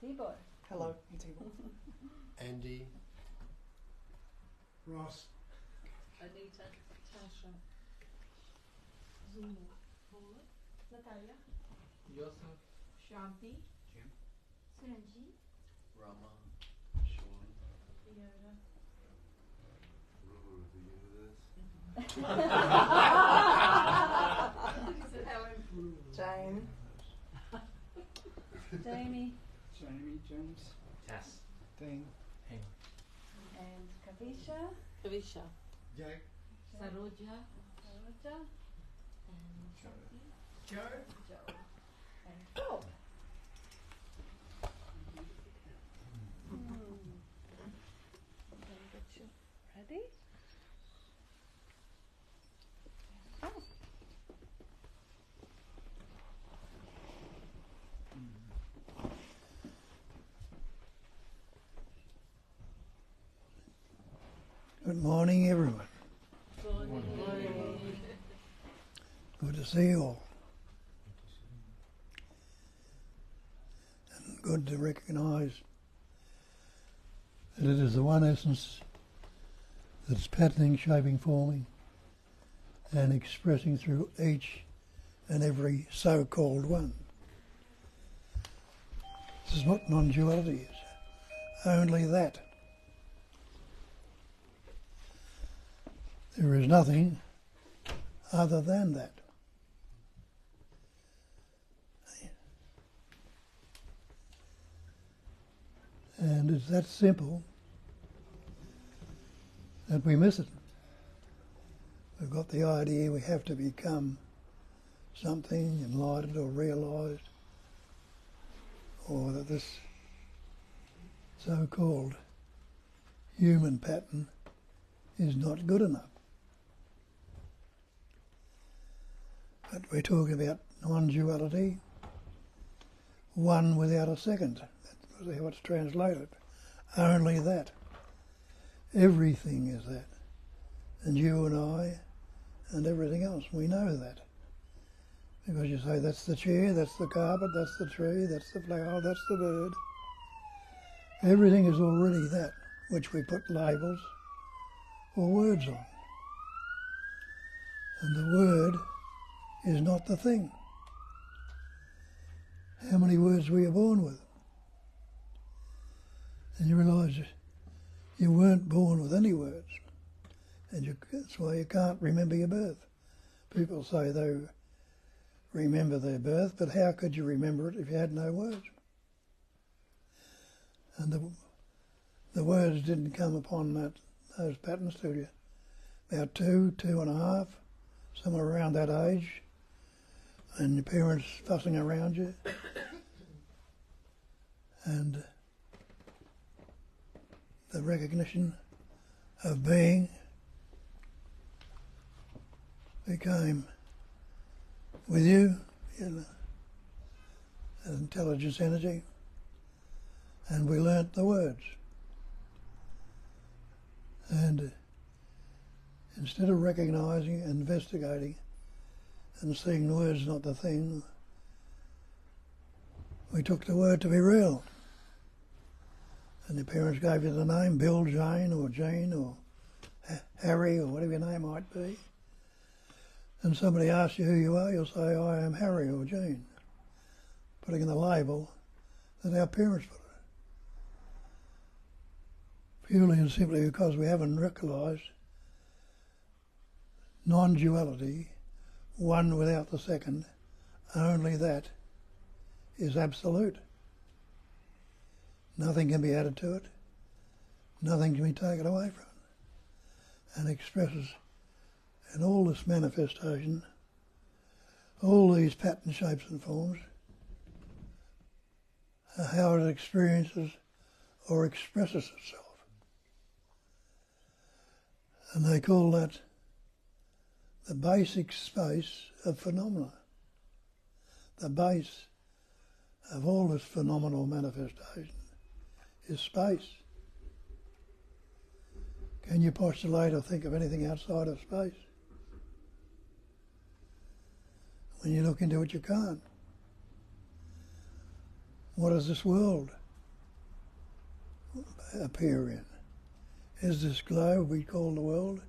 Tibor. Hello, I'm Tibor. Andy. Ross. Anita. Tasha. Zulu. Paula. Natalia. Joseph. Shanti. Jim. Sanji. Rama. Sean. Fiona. Ruler of the universe. Jane. Jamie. Jamie, James. Tass. Dean. And Kavisha. Kavisha. Jake. Saroja. Saroja. And Shakti. Joe. Joe. And Bob. Get you ready? Oh. Good morning, everyone. Good morning. Good to see you all. And good to recognise that it is the one essence that's patterning, shaping, forming and expressing through each and every so-called one. This is what non-duality is. Only that. There is nothing other than that. And it's that simple that we miss it. We've got the idea we have to become something enlightened or realised, or that this so-called human pattern is not good enough. But we're talking about non-duality, one without a second. That's how it's translated. Only that. Everything is that. And you and I and everything else, we know that. Because you say, that's the chair, that's the carpet, that's the tree, that's the flower, that's the bird. Everything is already that, which we put labels or words on. And the word is not the thing. How many words were you born with? And you realise you weren't born with any words. And that's why you can't remember your birth. People say they remember their birth, but how could you remember it if you had no words? And the words didn't come upon those patterns till you about 2.5, somewhere around that age, and your parents fussing around you. And the recognition of being became with you, an intelligence energy, and we learnt the words. And instead of recognising, investigating, and seeing the words not the thing, we took the word to be real. And your parents gave you the name, Bill, Jane, or Jean, or Harry, or whatever your name might be. And somebody asks you who you are, you'll say, I am Harry or Jean, putting in the label that our parents put it. Purely and simply because we haven't recognised non-duality, one without the second, only that is absolute. Nothing can be added to it, nothing can be taken away from it, and expresses in all this manifestation, all these pattern shapes and forms, how it experiences or expresses itself. And they call that the basic space of phenomena. The base of all this phenomenal manifestation is space. Can you postulate or think of anything outside of space? When you look into it, you can't. What is this world appear in? Is this globe we call the world,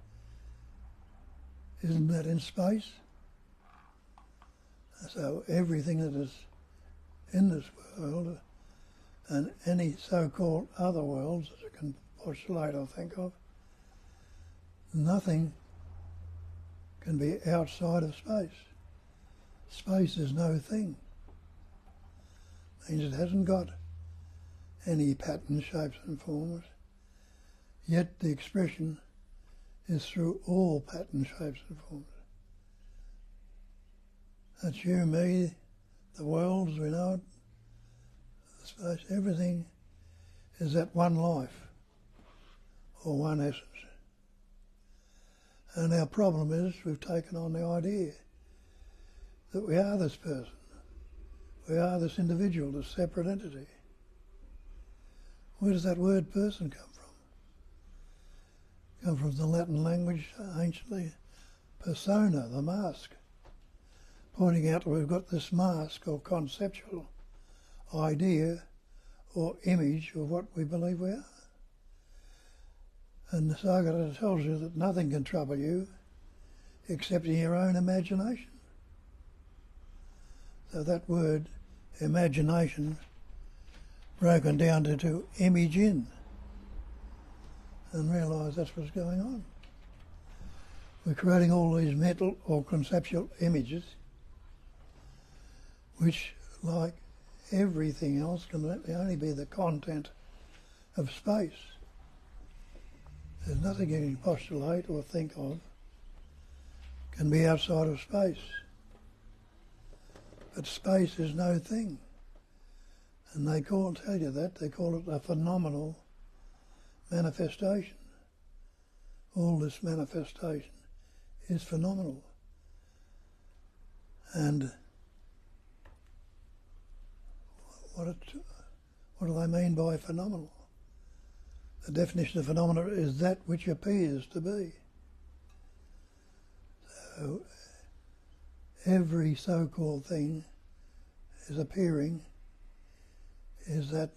isn't that in space? So everything that is in this world and any so-called other worlds that you can postulate or think of, nothing can be outside of space. Space is no thing. Means it hasn't got any patterns, shapes and forms, yet the expression is through all patterns, shapes and forms. That's you, me, the worlds, we know it, the space, everything is that one life or one essence. And our problem is we've taken on the idea that we are this person, we are this individual, this separate entity. Where does that word person come from? Come from the Latin language anciently, persona, the mask, pointing out that we've got this mask or conceptual idea or image of what we believe we are. And Nisargadatta tells you that nothing can trouble you except in your own imagination. So that word, imagination, broken down to image in, and realise that's what's going on. We're creating all these mental or conceptual images which, like everything else, can only be the content of space. There's nothing you can postulate or think of can be outside of space. But space is no thing. And they tell you that, they call it a phenomenal manifestation. All this manifestation is phenomenal. And what do they mean by phenomenal? The definition of phenomena is that which appears to be. So every so-called thing is appearing, is that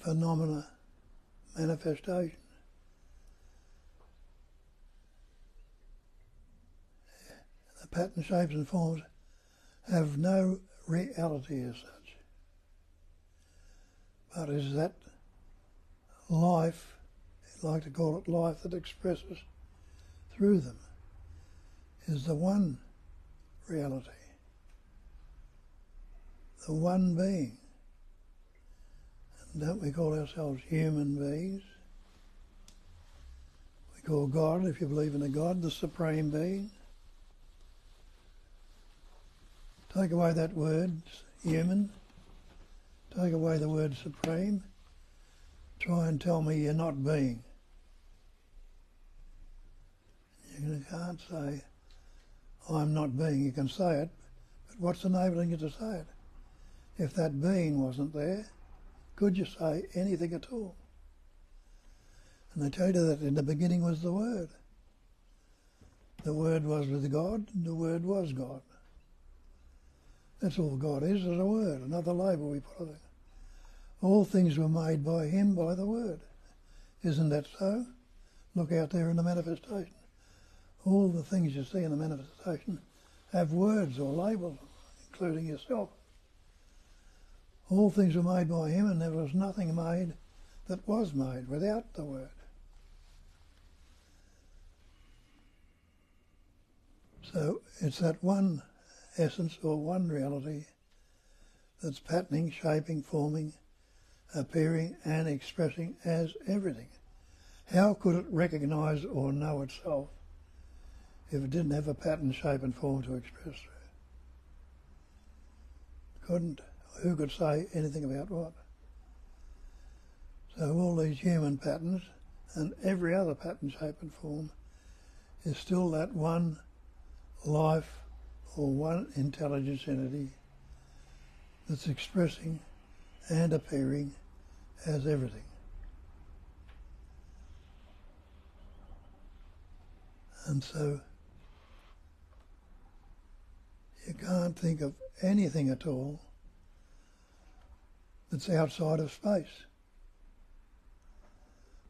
phenomena manifestation. The pattern, shapes and forms have no reality as such, but is that life, I like to call it life, that expresses through them, is the one reality, the one being. And don't we call ourselves human beings? We call God, if you believe in a God, the supreme being. Take away that word, human, take away the word supreme, try and tell me you're not being. You can't say, I'm not being. You can say it, but what's enabling you to say it? If that being wasn't there, could you say anything at all? And they tell you that in the beginning was the Word. The Word was with God, and the Word was God. That's all God is a word, another label we put on it. All things were made by Him, by the Word. Isn't that so? Look out there in the manifestation. All the things you see in the manifestation have words or labels, including yourself. All things were made by Him, and there was nothing made that was made without the Word. So it's that one essence or one reality that's patterning, shaping, forming, appearing and expressing as everything. How could it recognise or know itself if it didn't have a pattern, shape and form to express through? Couldn't. Who could say anything about what? So all these human patterns and every other pattern, shape and form is still that one life or one intelligence entity that's expressing and appearing as everything. And so you can't think of anything at all that's outside of space.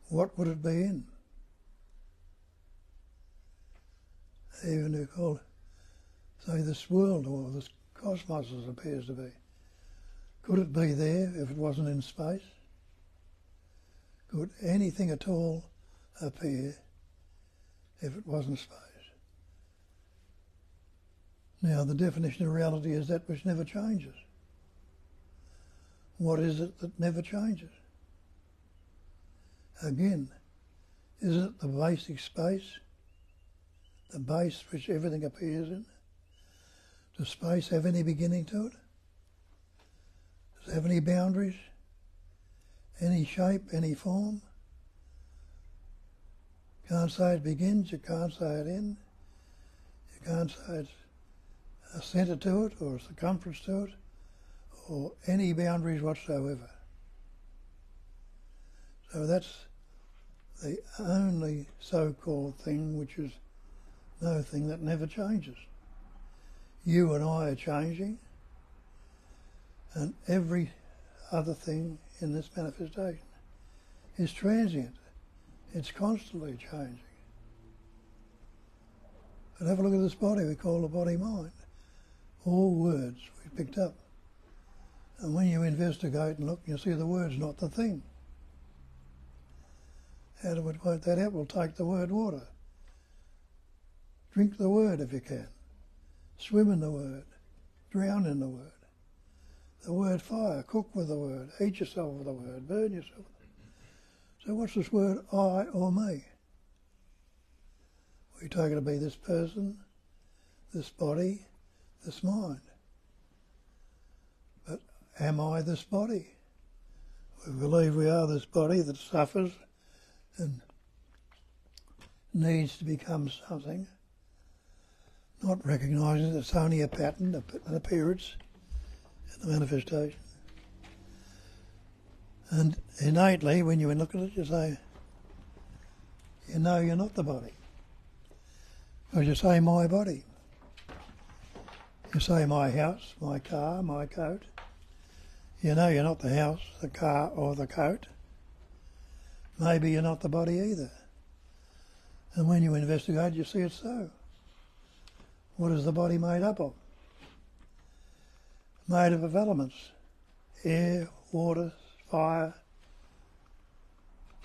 what would it be in? Even if you call, say, this world or this cosmos as it appears to be, could it be there if it wasn't in space? Could anything at all appear if it wasn't space? Now, the definition of reality is that which never changes. What is it that never changes? Again, is it the basic space, the base which everything appears in? Does space have any beginning to it? Does it have any boundaries? Any shape, any form? You can't say it begins, you can't say it ends. You can't say it's a centre to it or a circumference to it or any boundaries whatsoever. So that's the only so-called thing which is no thing that never changes. You and I are changing, and every other thing in this manifestation is transient. It's constantly changing. But have a look at this body we call the body-mind. All words we picked up. And when you investigate and look, you see the word's not the thing. How do we work that out? We'll take the word water. Drink the word if you can. Swim in the word. Drown in the word. The word fire. Cook with the word. Eat yourself with the word. Burn yourself with it. So what's this word I or me? We take it to be this person, this body, this mind. But am I this body? We believe we are this body that suffers and needs to become something, not recognising that it's only a pattern, an appearance in the manifestation. And innately, when you look at it, you say, you know you're not the body. Because you say my body. You say my house, my car, my coat. You know you're not the house, the car or the coat. Maybe you're not the body either. And when you investigate, you see it's so. What is the body made up of? Made up of elements. Air, water, fire,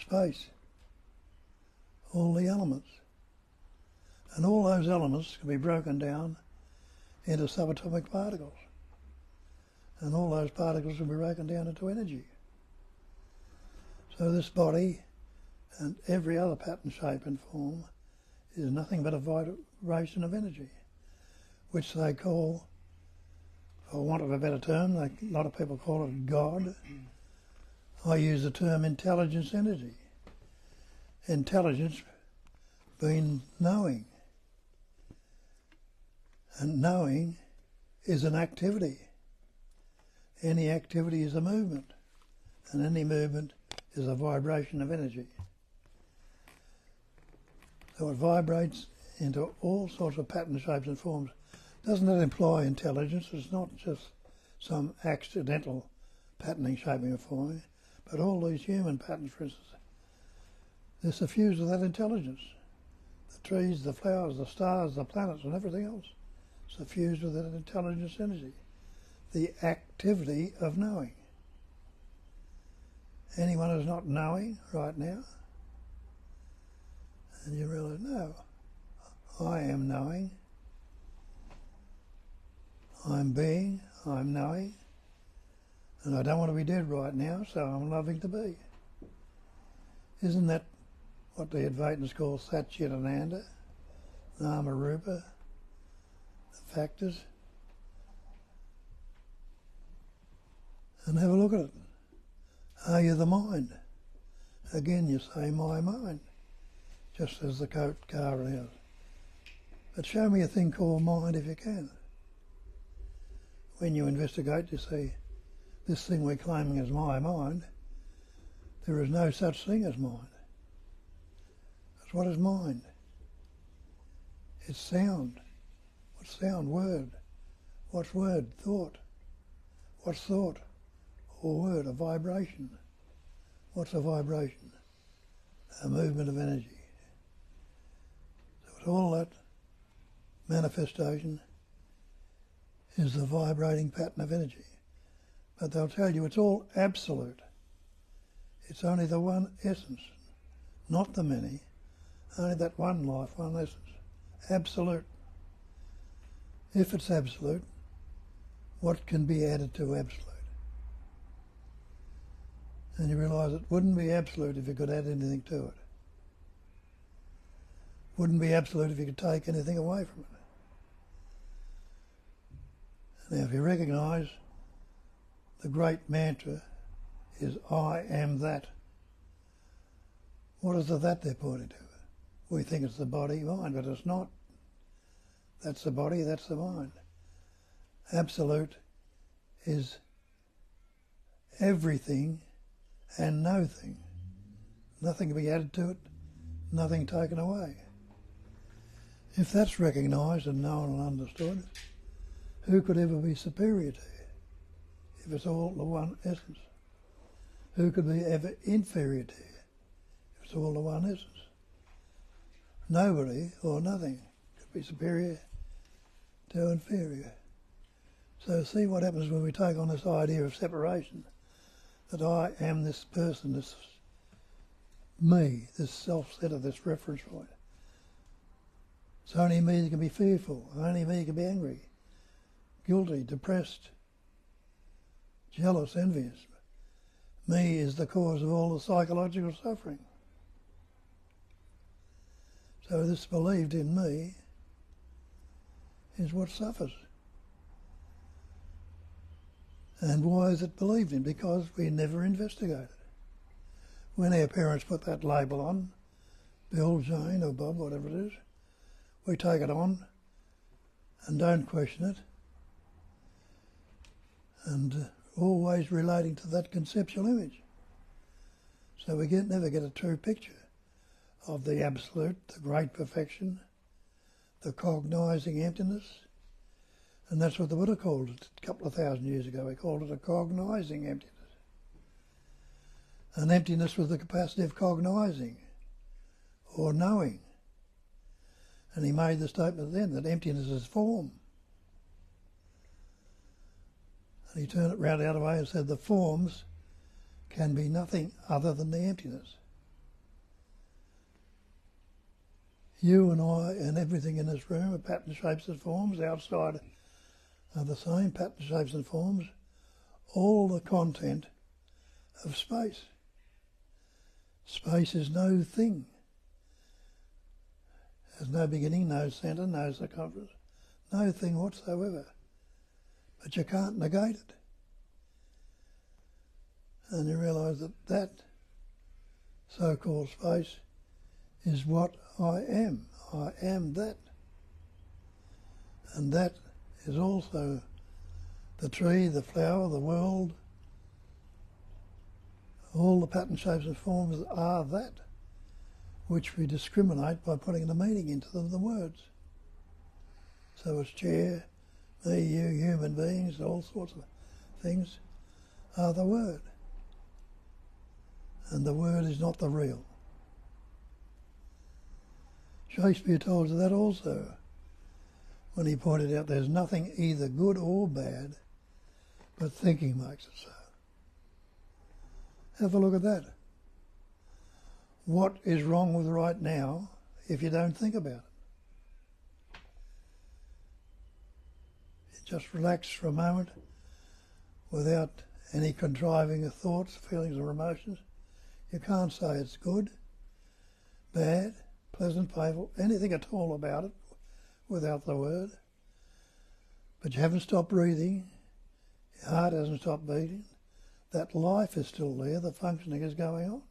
space. All the elements. And all those elements can be broken down into subatomic particles. And all those particles can be broken down into energy. So this body and every other pattern, shape and form is nothing but a vibration of energy, which they call, for want of a better term, a lot of people call it God. I use the term intelligence energy. Intelligence being knowing. And knowing is an activity. Any activity is a movement, and any movement is a vibration of energy. So it vibrates into all sorts of patterns, shapes and forms. Doesn't that imply intelligence? It's not just some accidental patterning, shaping and forming, but all these human patterns, for instance, they're suffused with that intelligence. The trees, the flowers, the stars, the planets and everything else, suffused with that intelligence energy. The activity of knowing. Anyone who's not knowing right now, and you realise, no, I am knowing, I'm being, I'm knowing, and I don't want to be dead right now, so I'm loving to be. Isn't that what the Advaitins call Satchitananda, Nama Rupa, the factors? And have a look at it. Are you the mind? Again, you say my mind, just as the coat, car and house. But show me a thing called mind if you can. When you investigate, you see this thing we're claiming as my mind, there is no such thing as mind. Because what is mind? It's sound. What's sound? Word. What's word? Thought. What's thought? Or word? A vibration. What's a vibration? a movement of energy. So it's all that manifestation is the vibrating pattern of energy. But they'll tell you it's all absolute. It's only the one essence, not the many, only that one life, one essence. Absolute. If it's absolute, what can be added to absolute? And you realise it wouldn't be absolute if you could add anything to it. Wouldn't be absolute if you could take anything away from it. Now if you recognise the great mantra is I am that. What is the that they're pointing to? We think it's the body, mind, but it's not. That's the body, that's the mind. Absolute is everything and no thing. Nothing can be added to it, nothing taken away. If that's recognised and known and understood, who could ever be superior to you if it's all the one essence? Who could be ever inferior to you if it's all the one essence? Nobody or nothing could be superior to inferior. So see what happens when we take on this idea of separation, that I am this person, this me, this self-centre, this reference point. It's only me that can be fearful, only me can be angry, guilty, depressed, jealous, envious. Me is the cause of all the psychological suffering. So this believed in me is what suffers. And why is it believed in? Because we never investigated. When our parents put that label on, Bill, Jane or Bob, whatever it is, we take it on and don't question it, and always relating to that conceptual image. So we never get a true picture of the absolute, the great perfection, the cognising emptiness. And that's what the Buddha called it a couple of thousand years ago. He called it a cognising emptiness. An emptiness with the capacity of cognising or knowing. And he made the statement then that emptiness is form. And he turned it round the other way and said the forms can be nothing other than the emptiness. You and I and everything in this room are pattern, shapes and forms. Outside are the same pattern, shapes and forms. All the content of space. Space is no thing. There's no beginning, no centre, no circumference, no thing whatsoever. But you can't negate it. And you realise that that so-called space is what I am. I am that. And that is also the tree, the flower, the world. All the pattern, shapes and forms are that, which we discriminate by putting the meaning into them, the words. So it's chair, me, you, human beings, all sorts of things are the word. And the word is not the real. Shakespeare told us that also when he pointed out there's nothing either good or bad, but thinking makes it so. Have a look at that. What is wrong with right now if you don't think about it? You just relax for a moment without any contriving of thoughts, feelings or emotions. You can't say it's good, bad, pleasant, painful, anything at all about it without the word. But you haven't stopped breathing, your heart hasn't stopped beating, that life is still there, the functioning is going on.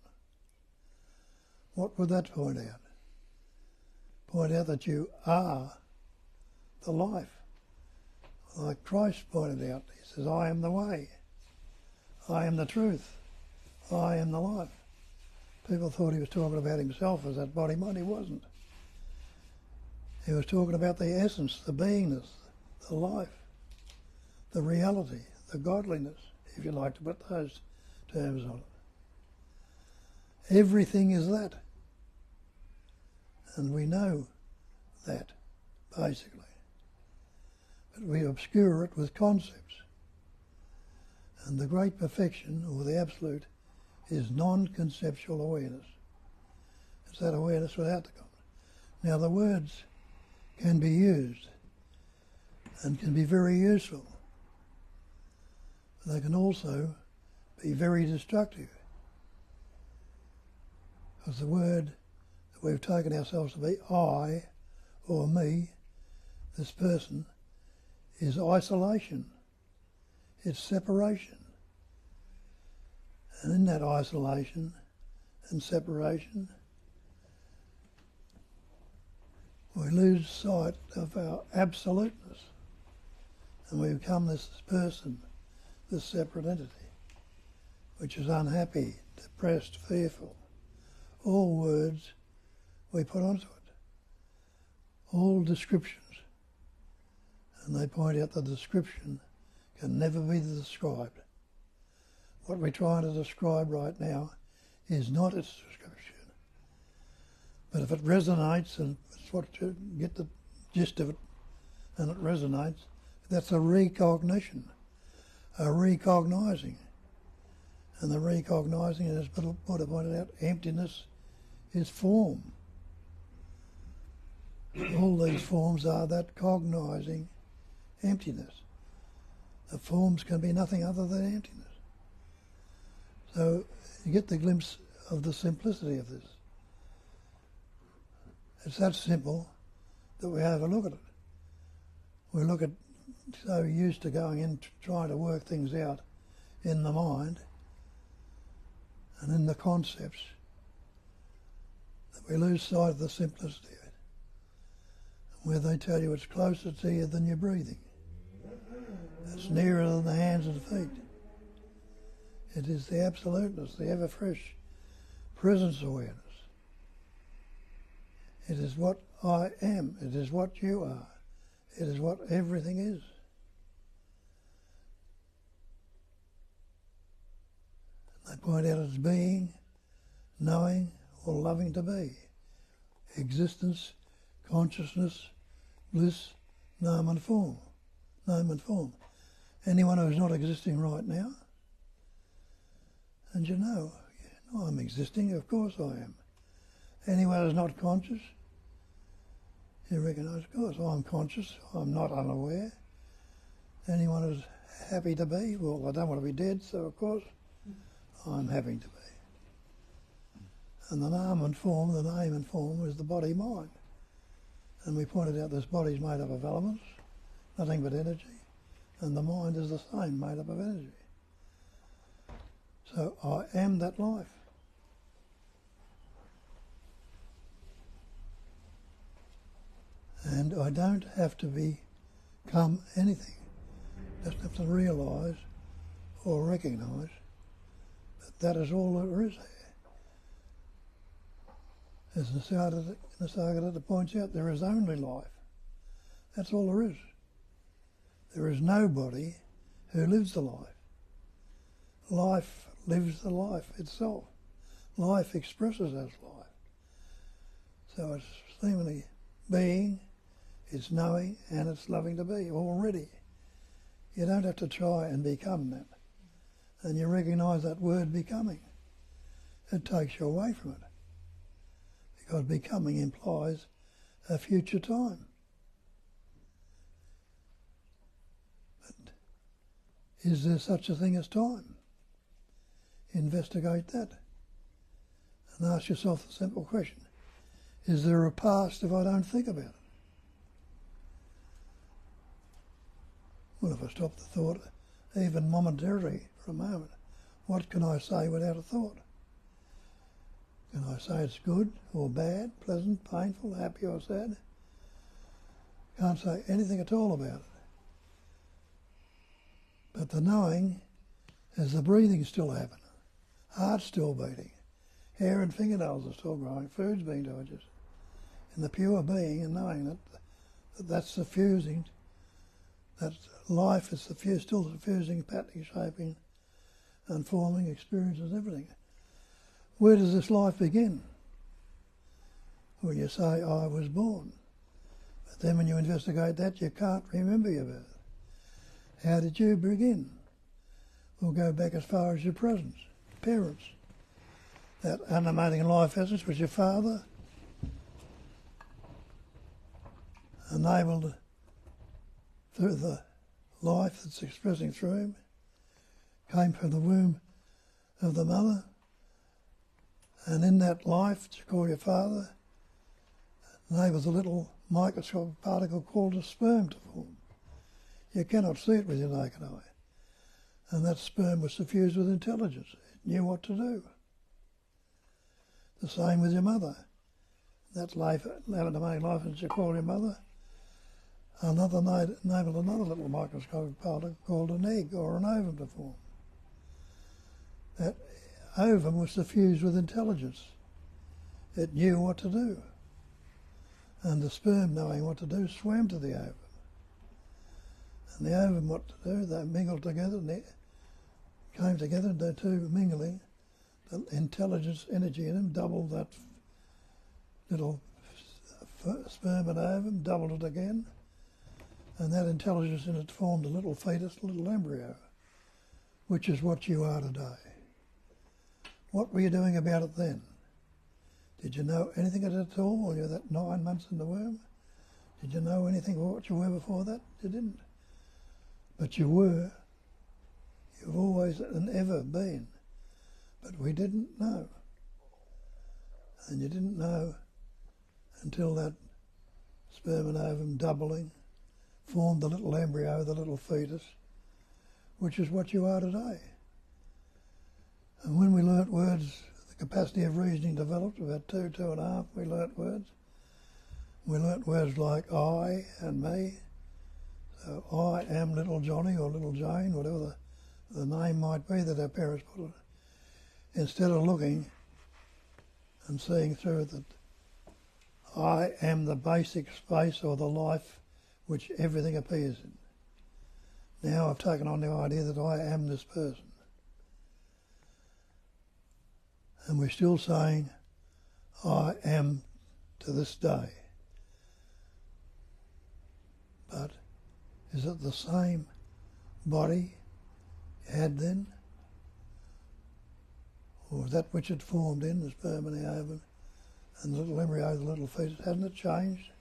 What would that point out? Point out that you are the life. Like Christ pointed out, he says, I am the way, I am the truth, I am the life. People thought he was talking about himself as that body mind. He wasn't. He was talking about the essence, the beingness, the life, the reality, the godliness, if you like to put those terms on it. Everything is that. And we know that, basically. But we obscure it with concepts. And the great perfection, or the absolute, is non-conceptual awareness. It's that awareness without the concept. Now the words can be used and can be very useful. They can also be very destructive. Because the word that we've taken ourselves to be, I or me, this person, is isolation. It's separation. And in that isolation and separation, we lose sight of our absoluteness. And we become this person, this separate entity, which is unhappy, depressed, fearful. All words we put onto it. All descriptions. And they point out the description can never be described. What we're trying to describe right now is not its description. But if it resonates, and it's what you get the gist of it, and it resonates, that's a recognition, a recognizing. And the recognizing, as Buddha pointed out, emptiness is form. All these forms are that cognizing emptiness. The forms can be nothing other than emptiness. So you get the glimpse of the simplicity of this. It's that simple that we overlook it. We look at, so used to going in trying to work things out in the mind and in the concepts, that we lose sight of the simplicity of it. Where they tell you it's closer to you than you're breathing. It's nearer than the hands and feet. It is the absoluteness, the ever-fresh presence awareness. It is what I am. It is what you are. It is what everything is. They point out as being, knowing, or loving to be. Existence, consciousness, bliss, name and form. Name and form. Anyone who's not existing right now, and you know, I'm existing, of course I am. Anyone who's not conscious, you recognise, of course, I'm conscious, I'm not unaware. Anyone who's happy to be, well, I don't want to be dead, so of course I'm happy to be. And the name and form is the body-mind. And we pointed out this body's made up of elements, nothing but energy, and the mind is the same, made up of energy. So I am that life. And I don't have to become anything. Just have to realise or recognise that that is all there is there. As Nisargadatta points out, there is only life. That's all there is. There is nobody who lives the life. Life lives the life itself. Life expresses as life. So it's seemingly being, it's knowing, and it's loving to be already. You don't have to try and become that. And you recognise that word becoming. It takes you away from it. Because becoming implies a future time. But is there such a thing as time? Investigate that. And ask yourself the simple question. Is there a past if I don't think about it? Well, if I stop the thought, even momentarily for a moment, what can I say without a thought? Can I say it's good or bad, pleasant, painful, happy or sad? Can't say anything at all about it. But the knowing is the breathing still happening, heart's still beating, hair and fingernails are still growing, food's being digested. And the pure being and knowing that that's suffusing, that life is still suffusing, patterning, shaping and forming experiences, everything. Where does this life begin? when you say, I was born. But then when you investigate that, you can't remember your birth. How did you begin? We'll go back as far as your parents. That animating life essence was your father, enabled through the life that's expressing through him, came from the womb of the mother, and in that life, to call your father, enables a little microscopic particle called a sperm to form. You cannot see it with your naked eye. And that sperm was suffused with intelligence. It knew what to do. The same with your mother. That life, animating life, as you call your mother, enabled another little microscopic particle called an egg or an ovum to form. That ovum was suffused with intelligence. It knew what to do. And the sperm, knowing what to do, swam to the ovum. And the ovum, what to do, they mingled together, and they came together, and the two mingling, the intelligence energy in them doubled that little sperm and ovum, doubled it again, and that intelligence in it formed a little fetus, a little embryo, which is what you are today. What were you doing about it then? Did you know anything of it at all when you were that 9 months in the womb? Did you know anything about what you were before that? You didn't. But you were. You've always and ever been. But we didn't know. And you didn't know until that sperm and ovum doubling formed the little embryo, the little fetus, which is what you are today. And when we learnt words, the capacity of reasoning developed, about 2.5, we learnt words. We learnt words like I and me. So I am little Johnny or little Jane, whatever the name might be that our parents put it. Instead of looking and seeing through it that I am the basic space or the life which everything appears in. Now I've taken on the idea that I am this person. And we're still saying I am to this day. But is it the same body you had then? Or that which it formed in, the sperm and the ovum, and the little embryo, the little fetus, hasn't it changed?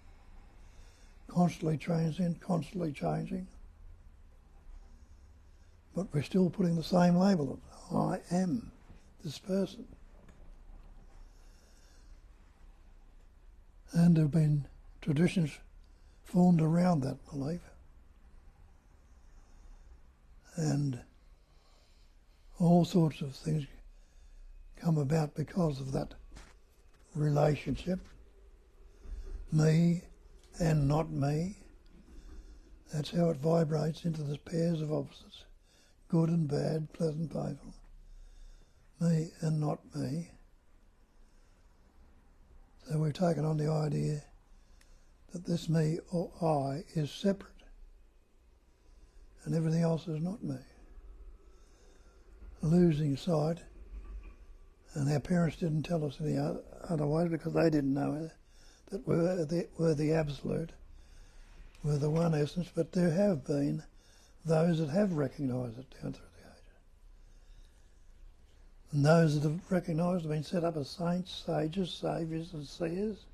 Constantly transient, constantly changing. But we're still putting the same label on it. I am this person. And there have been traditions formed around that belief. And all sorts of things come about because of that relationship. Me and not me. That's how it vibrates into the pairs of opposites. Good and bad, pleasant, painful. Me and not me. So we've taken on the idea that this me or I is separate and everything else is not me. Losing sight, and our parents didn't tell us any other way because they didn't know that we're the absolute, we're the one essence, but there have been those that have recognised it down through the ages. And those that have recognised have been set up as saints, sages, saviours and seers.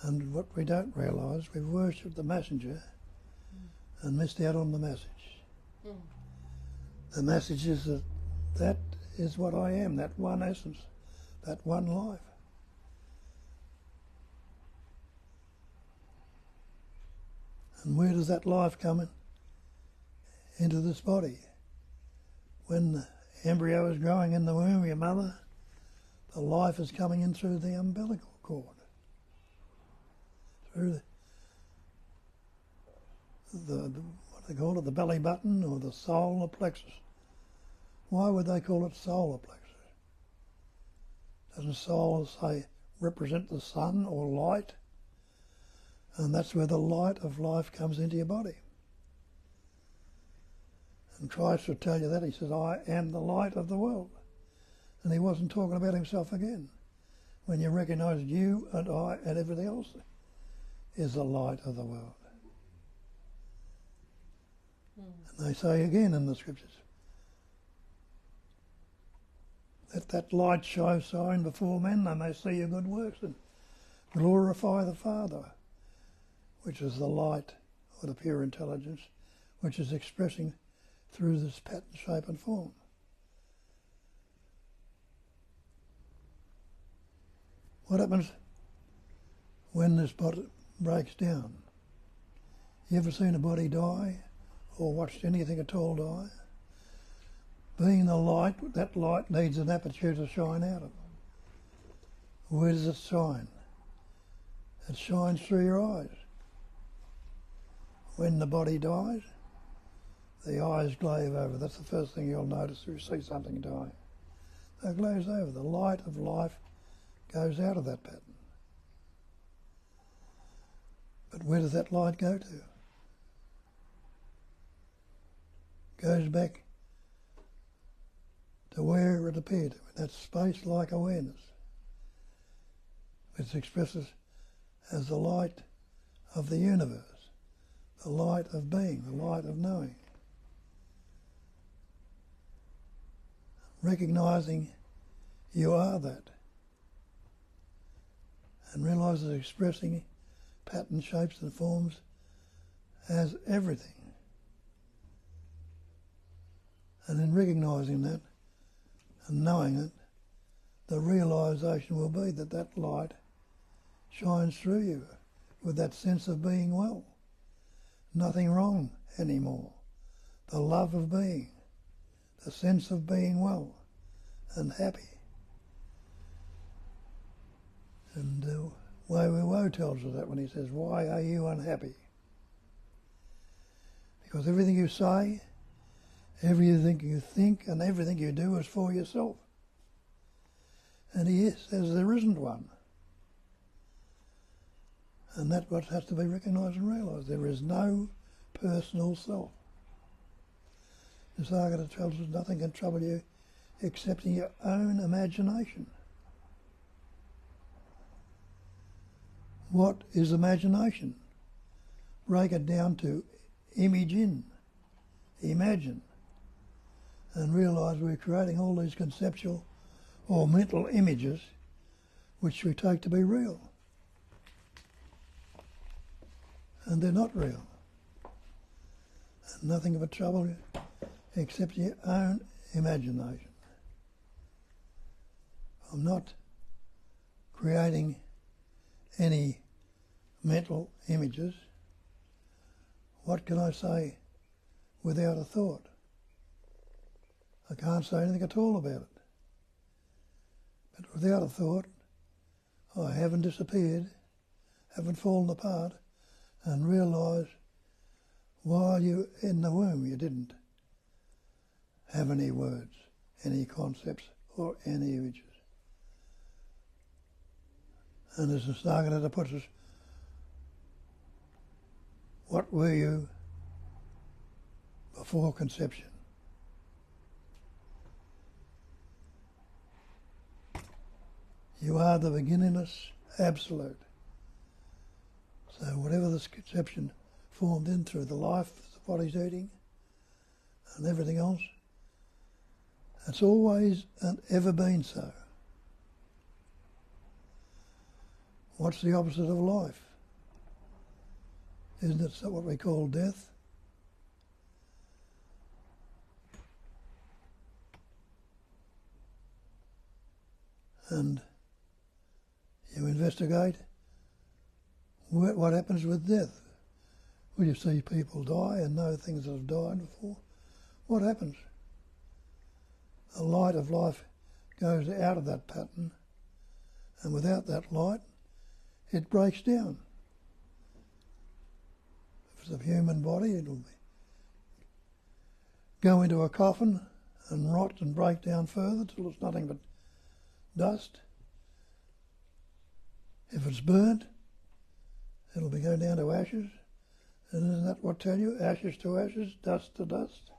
And what we don't realise, we've worshipped the messenger and missed out on the message. The message is that is what I am, that one essence, that one life. And where does that life come in? Into this body. When the embryo is growing in the womb of your mother, the life is coming in through the umbilical cord. Through the what do they call it, the belly button or the solar plexus. Why would they call it solar plexus? Doesn't solar say represent the sun or light? And that's where the light of life comes into your body. And Christ would tell you that. He says, I am the light of the world. And he wasn't talking about himself again. when you recognise you and I and everything else is the light of the world. And they say again in the scriptures that that light shine before men, they may see your good works and glorify the Father, which is the light or the pure intelligence, which is expressing through this pattern, shape and form. What happens when this body breaks down? You ever seen a body die or watched anything at all die? Being the light, that light needs an aperture to shine out of. Where does it shine? It shines through your eyes. When the body dies, the eyes glaze over. That's the first thing you'll notice if you see something die. They glaze over. The light of life goes out of that pattern. But where does that light go to? Goes back to where it appeared, that space-like awareness, which expresses as the light of the universe, the light of being, the light of knowing. Recognising you are that, and realises expressing pattern, shapes and forms as everything. And in recognising that and knowing it, the realisation will be that that light shines through you with that sense of being well. Nothing wrong anymore. The love of being, the sense of being well and happy. And Wei Wu Wo tells us that when he says, why are you unhappy? Because everything you say, everything you think and everything you do is for yourself. And he says there isn't one. And that's what has to be recognised and realised. There is no personal self. Nisargadatta tells us nothing can trouble you except in your own imagination. What is imagination? Break it down to imagine, imagine, and realise we're creating all these conceptual or mental images which we take to be real. And they're not real. And nothing of a trouble except your own imagination. I'm not creating any mental images. What can I say without a thought? I can't say anything at all about it. But without a thought, I haven't disappeared, haven't fallen apart, and realise while you're in the womb you didn't have any words, any concepts or any images. And as Nisargadatta puts us, what were you before conception? You are the beginningless absolute. So whatever this conception formed in through the life the body's eating and everything else, it's always and ever been so. What's the opposite of life? Isn't it what we call death? And you investigate what happens with death. Well, you see people die and know things that have died before. What happens? The light of life goes out of that pattern, and without that light, it breaks down. If it's a human body, it'll go into a coffin and rot and break down further till it's nothing but dust. If it's burnt, it'll go down to ashes. And isn't that what tell you? Ashes to ashes, dust to dust.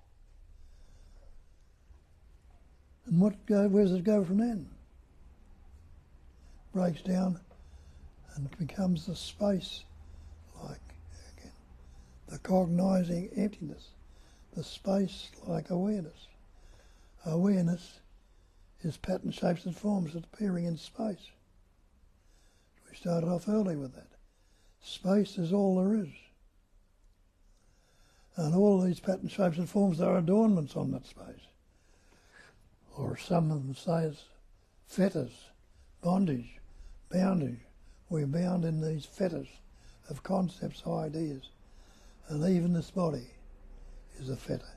And where does it go from then? breaks down and becomes the space, like again, the cognizing emptiness, the space like awareness. Awareness is pattern, shapes and forms appearing in space. We started off early with that. Space is all there is. And all these pattern, shapes and forms are adornments on that space. Or some of them say it's fetters, bondage, boundage. We're bound in these fetters of concepts, ideas. And even this body is a fetter.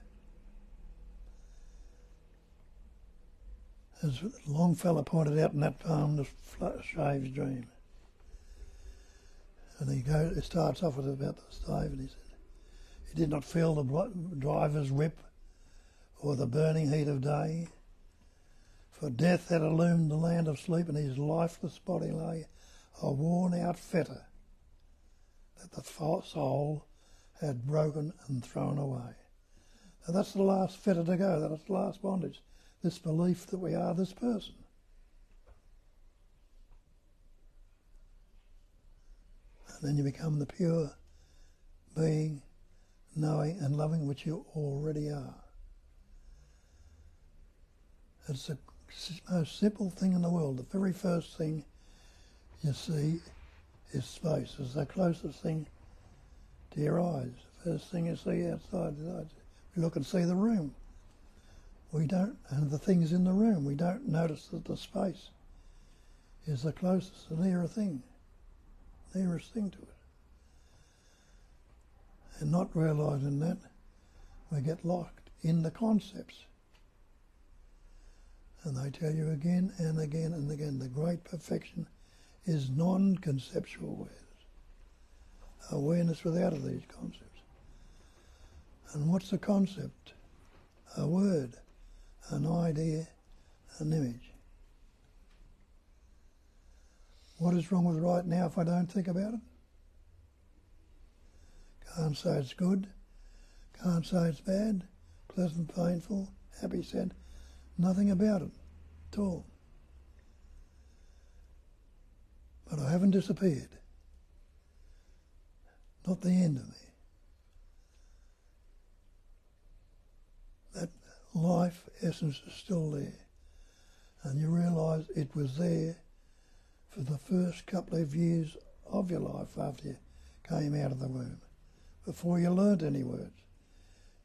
As Longfellow pointed out in that poem, The Shave's Dream. And it starts off with about the slave, and he said, he did not feel the driver's whip or the burning heat of day, for death had illumined the land of sleep, and his lifeless body lay a worn-out fetter that the soul had broken and thrown away. Now that's the last fetter to go, that's the last bondage, this belief that we are this person. And then you become the pure being, knowing and loving which you already are. It's the most simple thing in the world. The very first thing you see is space. It's the closest thing to your eyes. The first thing you see outside. We look and see the room. We don't, and the things in the room, we don't notice that the space is the closest, the nearest thing to it. And not realising that, we get locked in the concepts. And they tell you again and again and again, the great perfection is non-conceptual awareness. Awareness without these concepts. And what's a concept? A word, an idea, an image. What is wrong with right now if I don't think about it? Can't say it's good, can't say it's bad, pleasant, painful, happy, sad, nothing about it at all. But I haven't disappeared. Not the end of me. That life essence is still there. And you realise it was there for the first couple of years of your life after you came out of the womb, before you learnt any words.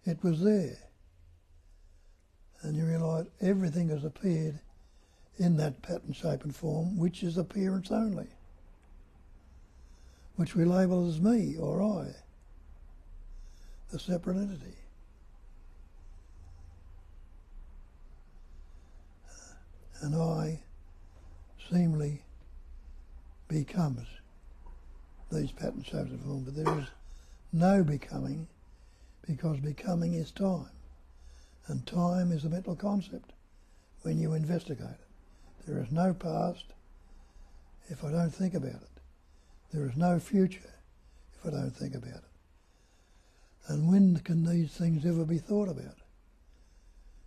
It was there. And you realise everything has appeared in that pattern, shape and form, which is appearance only, which we label as me or I, the separate entity. And I seemingly becomes these pattern, shapes and forms, but there is no becoming, because becoming is time. And time is a mental concept when you investigate it. There is no past if I don't think about it. There is no future if I don't think about it. And when can these things ever be thought about?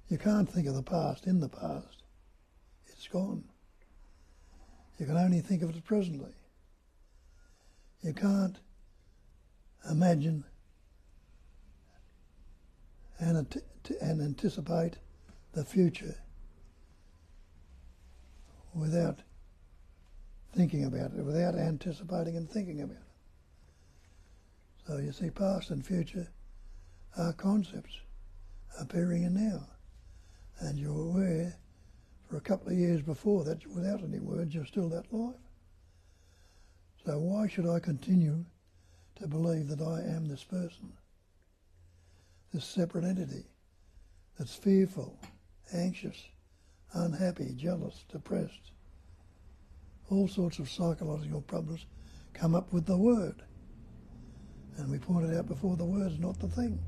You can't think of the past in the past. It's gone. You can only think of it presently. You can't imagine and anticipate the future without thinking about it, without anticipating and thinking about it. So you see, past and future are concepts appearing in now. And you're aware for a couple of years before that, without any words, you're still that life. So why should I continue to believe that I am this person, this separate entity that's fearful, anxious, unhappy, jealous, depressed? All sorts of psychological problems come up with the word. And we pointed out before, the word's not the thing.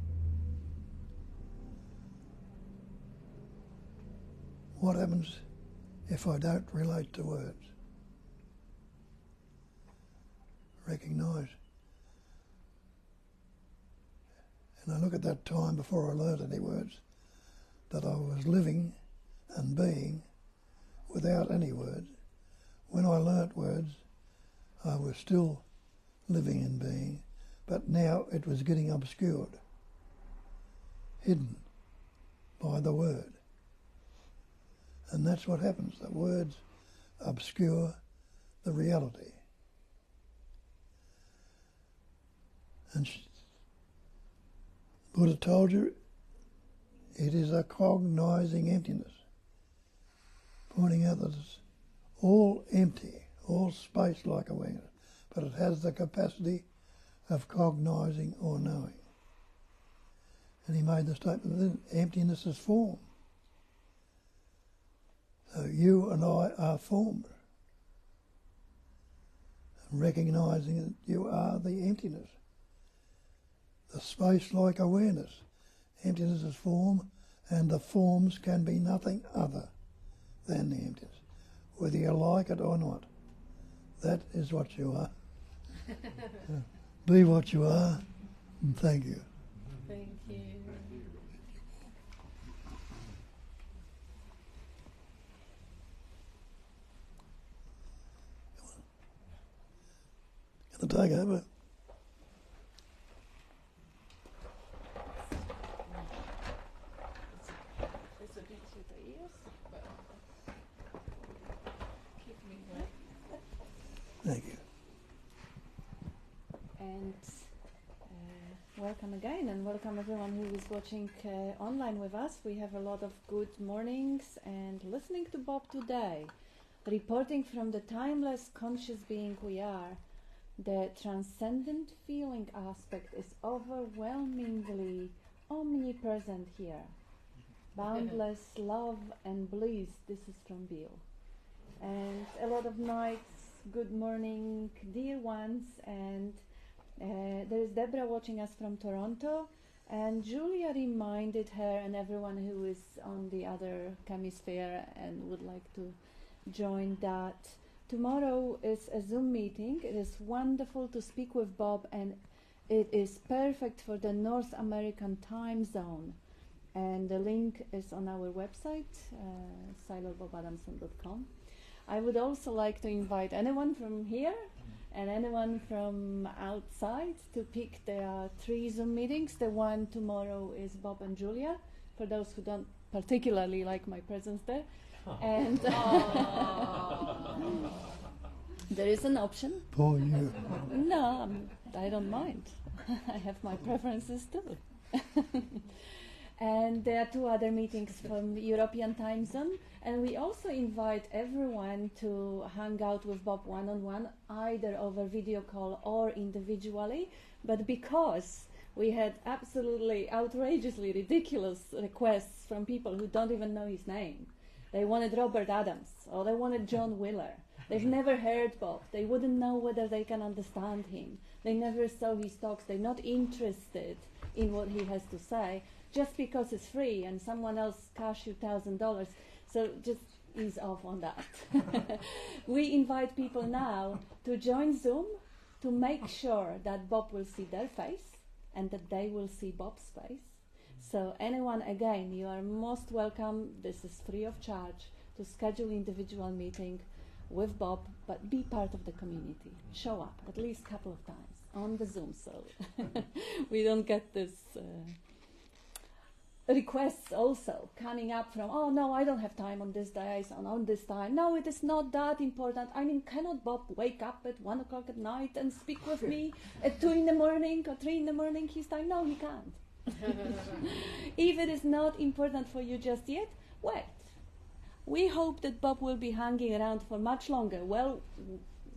What happens if I don't relate to words? Recognise. And I look at that time before I learned any words, that I was living and being without any words, when I learnt words, I was still living in being, but now it was getting obscured, hidden by the word. And that's what happens. The words obscure the reality. And Buddha told you it is a cognizing emptiness, pointing out that it's all empty, all space-like awareness, but it has the capacity of cognizing or knowing. And he made the statement that emptiness is form. So you and I are form. And recognising that you are the emptiness, the space-like awareness. Emptiness is form, and the forms can be nothing other than the emptiness, whether you like it or not. That is what you are. Be what you are, and thank you. Thank you. Gonna take over. It's a bit to the ears, but keep me wet. Thank you. And welcome again, and welcome everyone who is watching online with us. We have a lot of good mornings and listening to Bob today, reporting from the timeless conscious being we are. The transcendent feeling aspect is overwhelmingly omnipresent here. Boundless love and bliss. This is from Bill. And a lot of nights, good morning, dear ones. And there is Deborah watching us from Toronto. And Julia reminded her and everyone who is on the other hemisphere and would like to join that tomorrow is a Zoom meeting. It is wonderful to speak with Bob, and it is perfect for the North American time zone. And the link is on our website, silobobadamson.com. I would also like to invite anyone from here and anyone from outside to pick. There are 3 Zoom meetings. The one tomorrow is Bob and Julia, for those who don't particularly like my presence there. And there is an option. Poor you. No, I don't mind. I have my preferences too. And there are 2 other meetings from the European time zone. And we also invite everyone to hang out with Bob one-on-one, either over video call or individually. But because we had absolutely outrageously ridiculous requests from people who don't even know his name. They wanted Robert Adams, or they wanted John Wheeler. They've never heard Bob. They wouldn't know whether they can understand him. They never saw his talks. They're not interested in what he has to say, just because it's free and someone else cash you $1,000. So just ease off on that. We invite people now to join Zoom to make sure that Bob will see their face and that they will see Bob's face. So anyone, again, you are most welcome. This is free of charge to schedule individual meeting with Bob, but be part of the community. Show up at least a couple of times on the Zoom, so we don't get this requests also coming up from, oh no, I don't have time on this day, on this time. No, it is not that important. I mean, cannot Bob wake up at 1 o'clock at night and speak with me at 2 in the morning or 3 in the morning his time? No, he can't. If it is not important for you just yet, wait. We hope that Bob will be hanging around for much longer. Well,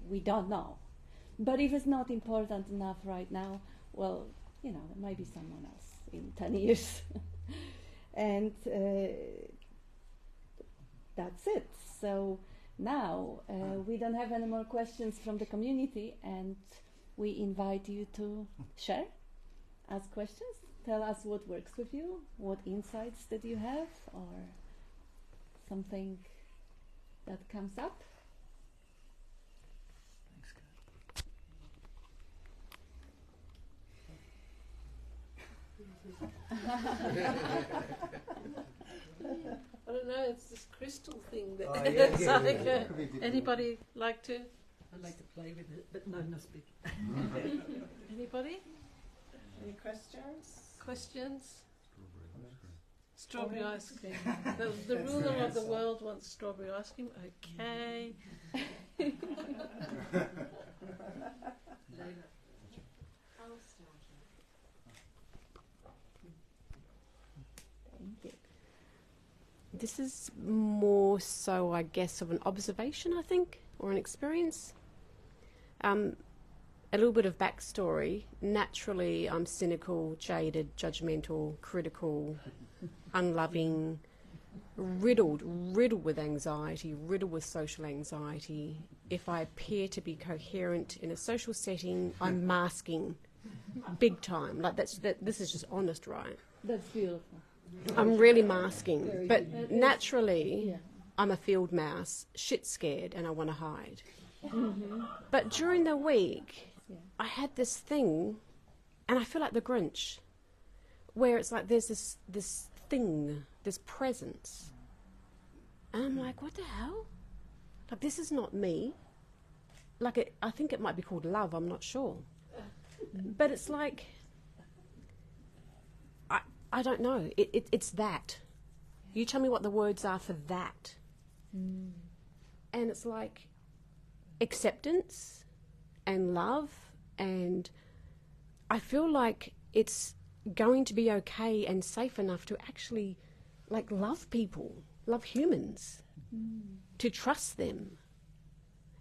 we don't know. But if it's not important enough right now, well, you know, it might be someone else in 10 years. And that's it. So now we don't have any more questions from the community, and we invite you to share, ask questions, tell us what works with you, what insights that you have, or something that comes up. I don't know, it's this crystal thing that Oh, yeah, it's yeah, like, yeah. It could be different. anybody like to? I'd like to play with it, but no, not speak. Anybody? Any questions? Questions? Strawberry ice cream. The ruler of the world wants strawberry ice cream. Okay. This is more so, I guess, of an observation, I think, or an experience. A little bit of backstory. Naturally, I'm cynical, jaded, judgmental, critical, unloving, riddled with anxiety, riddled with social anxiety. If I appear to be coherent in a social setting, I'm masking big time. Like this is just honest, right? That's beautiful. I'm really masking. Very But good. naturally, Yeah. I'm a field mouse, shit scared, and I want to hide. Mm-hmm. But during the week, Yeah. I had this thing, and I feel like the Grinch, where it's like there's this thing, this presence. And I'm like, what the hell? Like, this is not me. Like, I think it might be called love, I'm not sure. But it's like, I don't know. It's that. You tell me what the words are for that. Mm. And it's like acceptance and love, and I feel like it's going to be okay and safe enough to actually like love people, love humans, to trust them.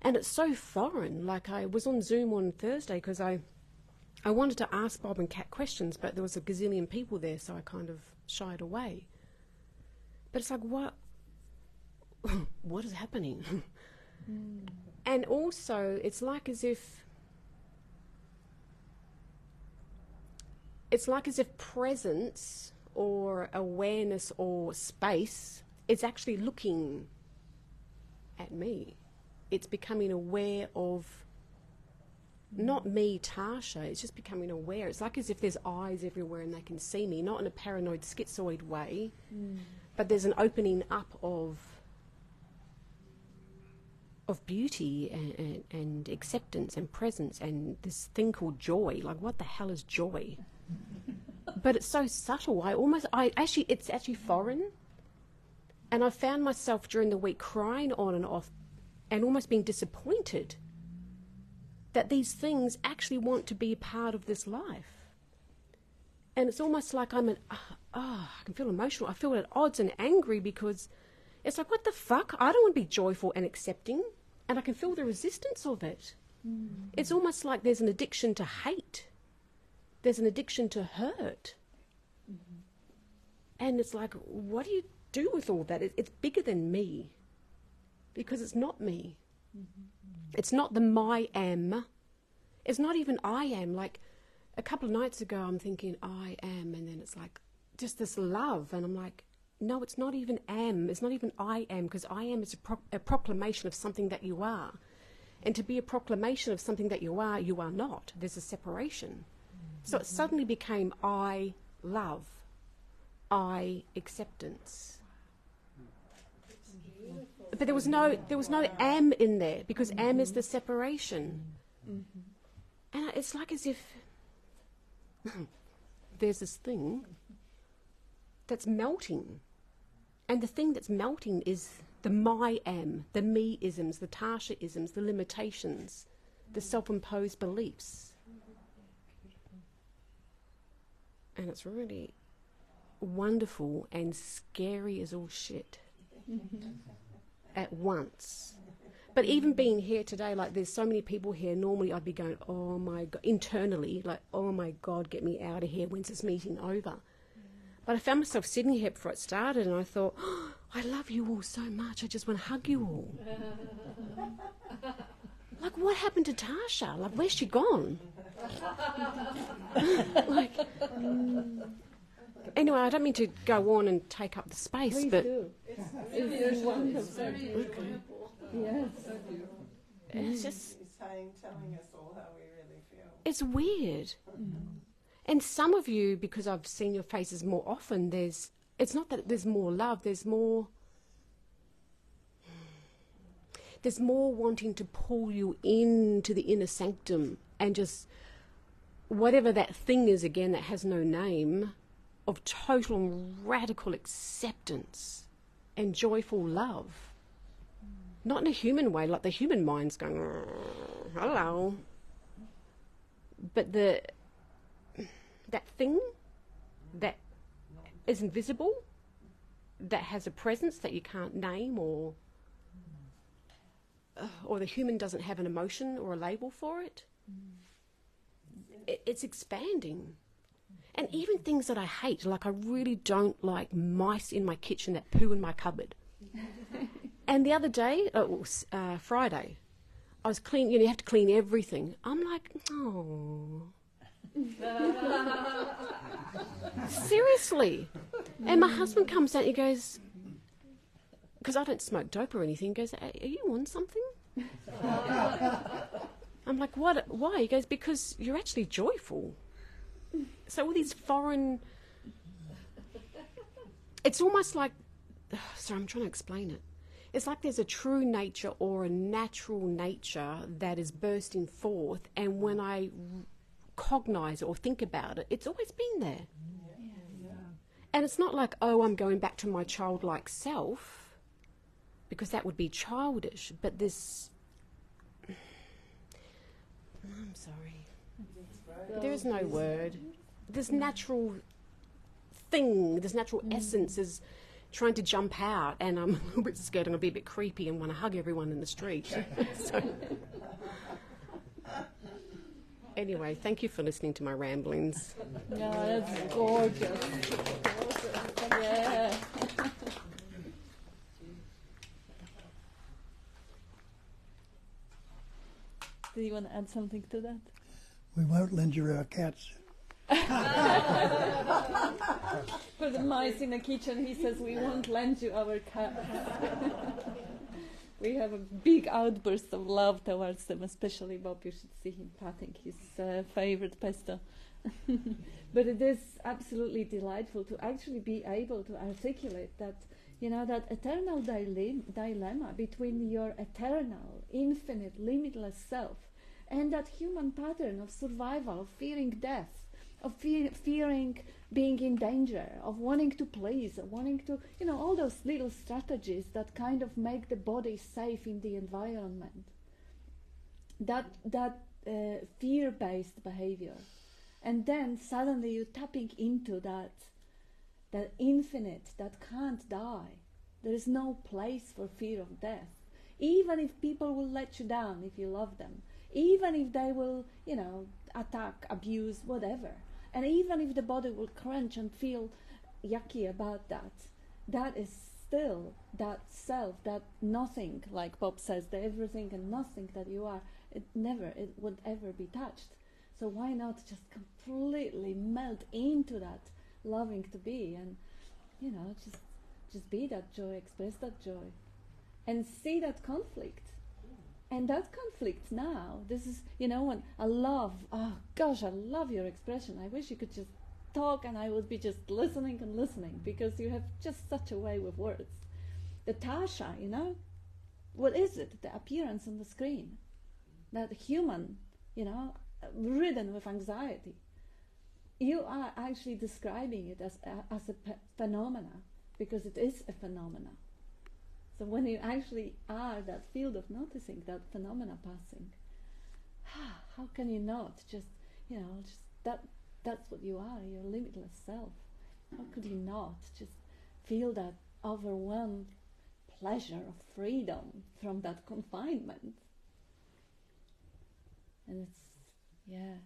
And it's so foreign. Like, I was on Zoom on Thursday because I wanted to ask Bob and Kat questions, but there was a gazillion people there, so I kind of shied away. But it's like, what is happening? And also, it's like as if presence or awareness or space is actually looking at me. It's becoming aware of not me, Tasha. It's just becoming aware. It's like as if there's eyes everywhere and they can see me, not in a paranoid schizoid way, but there's an opening up of beauty and acceptance and presence and this thing called joy. Like, what the hell is joy? But it's so subtle. It's actually foreign. And I found myself during the week crying on and off and almost being disappointed that these things actually want to be a part of this life. And it's almost like I can feel emotional. I feel at odds and angry because it's like, what the fuck? I don't want to be joyful and accepting. And I can feel the resistance of it. It's almost like there's an addiction to hate. There's an addiction to hurt. And it's like, what do you do with all that? It's bigger than me. Because it's not me. It's not the my am. It's not even I am. Like, a couple of nights ago, I'm thinking I am. And then it's like, just this love. And I'm like, no, it's not even am. It's not even I am, because I am is a proclamation of something that you are. And to be a proclamation of something that you are not. There's a separation. So it suddenly became I love, I acceptance. But there was no am in there, because am is the separation. And it's like as if there's this thing that's melting. And the thing that's melting is the my am, the me-isms, the Tasha-isms, the limitations, the self-imposed beliefs. And it's really wonderful and scary as all shit at once. But even being here today, like, there's so many people here, normally I'd be going, oh my God, internally, like, oh my God, get me out of here, when's this meeting over? But I found myself sitting here before it started, and I thought, oh, I love you all so much, I just want to hug you all. Like, what happened to Tasha? Like, where's she gone? Like, anyway, I don't mean to go on and take up the space, Please but do. It's wonderful. Yes. it's just, He's telling us all how we really feel. it's weird. And some of you, because I've seen your faces more often, it's it's not that there's more love, there's more wanting to pull you into the inner sanctum and just whatever that thing is again that has no name, of total and radical acceptance and joyful love. Not in a human way, like the human mind's going, hello. But that thing that is invisible, that has a presence that you can't name, or the human doesn't have an emotion or a label for it, it's expanding. And even things that I hate, like I really don't like mice in my kitchen that poo in my cupboard. And the other day, Friday, I was cleaning, you have to clean everything. I'm like, oh. Seriously. And my husband comes out and he goes, because I don't smoke dope or anything, he goes, are you on something? I'm like, what? Why? He goes, because you're actually joyful. So all these foreign... It's almost like... Sorry, I'm trying to explain it. It's like there's a true nature or a natural nature that is bursting forth, and when I cognize it or think about it, it's always been there. Yeah. And it's not like, oh, I'm going back to my childlike self, because that would be childish, but this... I'm sorry. There is no word. This natural thing, this natural essence is trying to jump out, and I'm a little bit scared and I'll be a bit creepy and want to hug everyone in the street. So, anyway, thank you for listening to my ramblings. Yeah, that's gorgeous. Yeah. Do you want to add something to that? We won't lend you our cats. For the mice in the kitchen, he says, we won't lend you our cats. We have a big outburst of love towards them, especially Bob. You should see him patting his favorite pesto. But it is absolutely delightful to actually be able to articulate that, you know, that eternal dilemma between your eternal, infinite, limitless self and that human pattern of survival, of fearing death, of fearing being in danger, of wanting to please, of wanting to, you know, all those little strategies that kind of make the body safe in the environment. That fear-based behavior. And then suddenly you're tapping into that infinite, that can't die. There is no place for fear of death. Even if people will let you down if you love them. Even if they will, you know, attack, abuse, whatever. And even if the body will crunch and feel yucky about that, that is still that self, that nothing, like Bob says, the everything and nothing that you are, it would ever be touched. So why not just completely melt into that loving to be and, you know, just be that joy, express that joy, and see that conflict. And that conflict now, this is, you know, when I love your expression. I wish you could just talk and I would be just listening and listening, because you have just such a way with words. The Tasha, you know, what is it? The appearance on the screen. That human, you know, ridden with anxiety. You are actually describing it as a phenomena, because it is a phenomena. So when you actually are that field of noticing, that phenomena passing, how can you not just, you know, just that's what you are, your limitless self. How could you not just feel that overwhelmed pleasure of freedom from that confinement? And it's, yeah.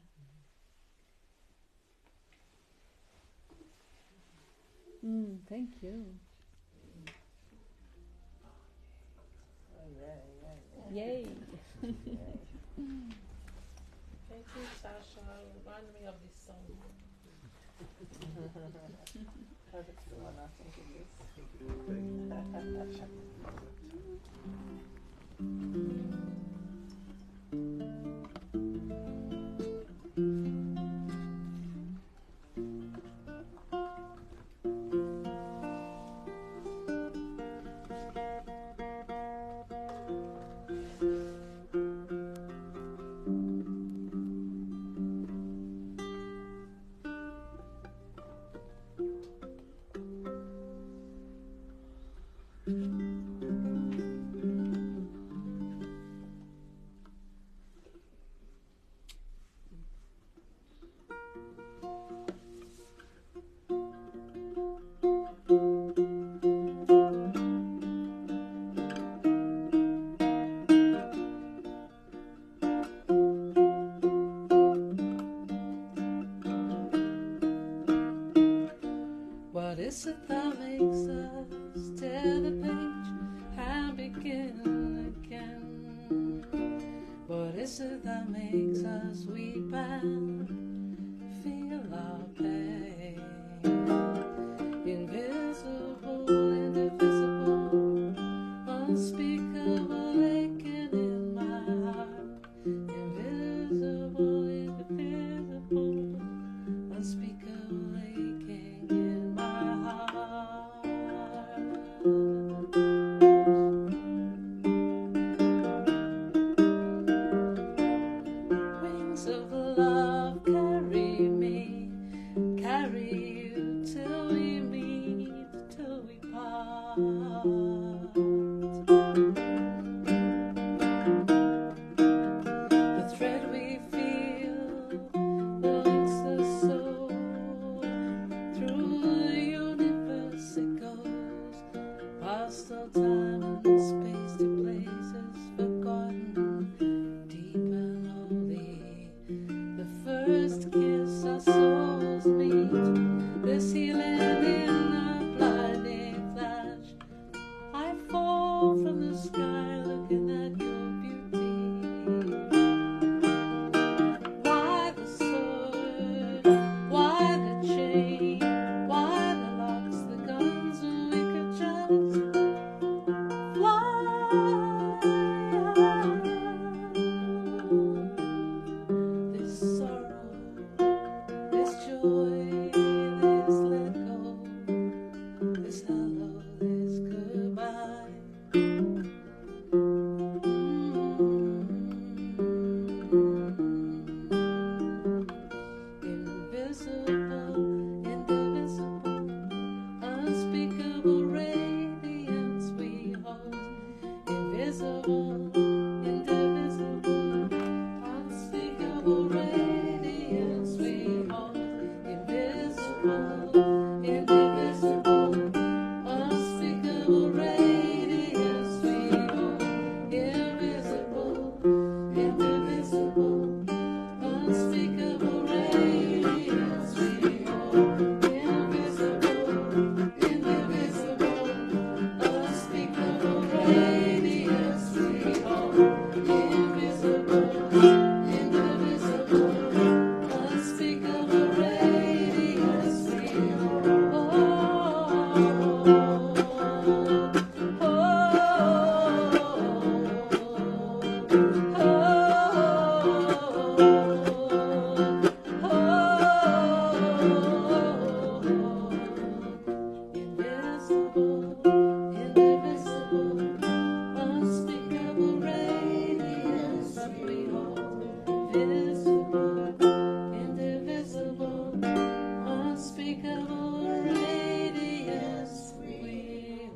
Thank you. Yay. Thank you, Tasha. Remind me of this song. That's the one I think it is. What is it that makes us tear the page and begin again? What is it that makes us weep and feel our pain? Invisible, indivisible, unspeakable aching in my heart. Invisible, indivisible, unspeakable aching in my heart. Wings of love carry me, carry you till we meet, till we part. The thread we feel links the soul. Through the universe it goes, past all time and space to places forgotten, deep and holy. The first kiss our souls meet, this healing in a blinding flash. I fall from the sky looking at your beauty. Why the sword? Why the chain? Why the locks, the guns, and we could just fly? This sorrow, this joy, this let go, this hello, this goodbye. Invisible, indivisible, unspeakable radiance we hold. Invisible, indivisible, unspeakable radiance we hold. Invisible, indivisible, unspeakable radiance we hold. Invisible, indivisible, unspeakable radiance we hold. Invisible, indivisible, unspeakable radiance we hold. Invisible, indivisible, unspeakable radiance we Invisible, indivisible, unspeakable radiance we hold. Invisible, indivisible, unspeakable radiance we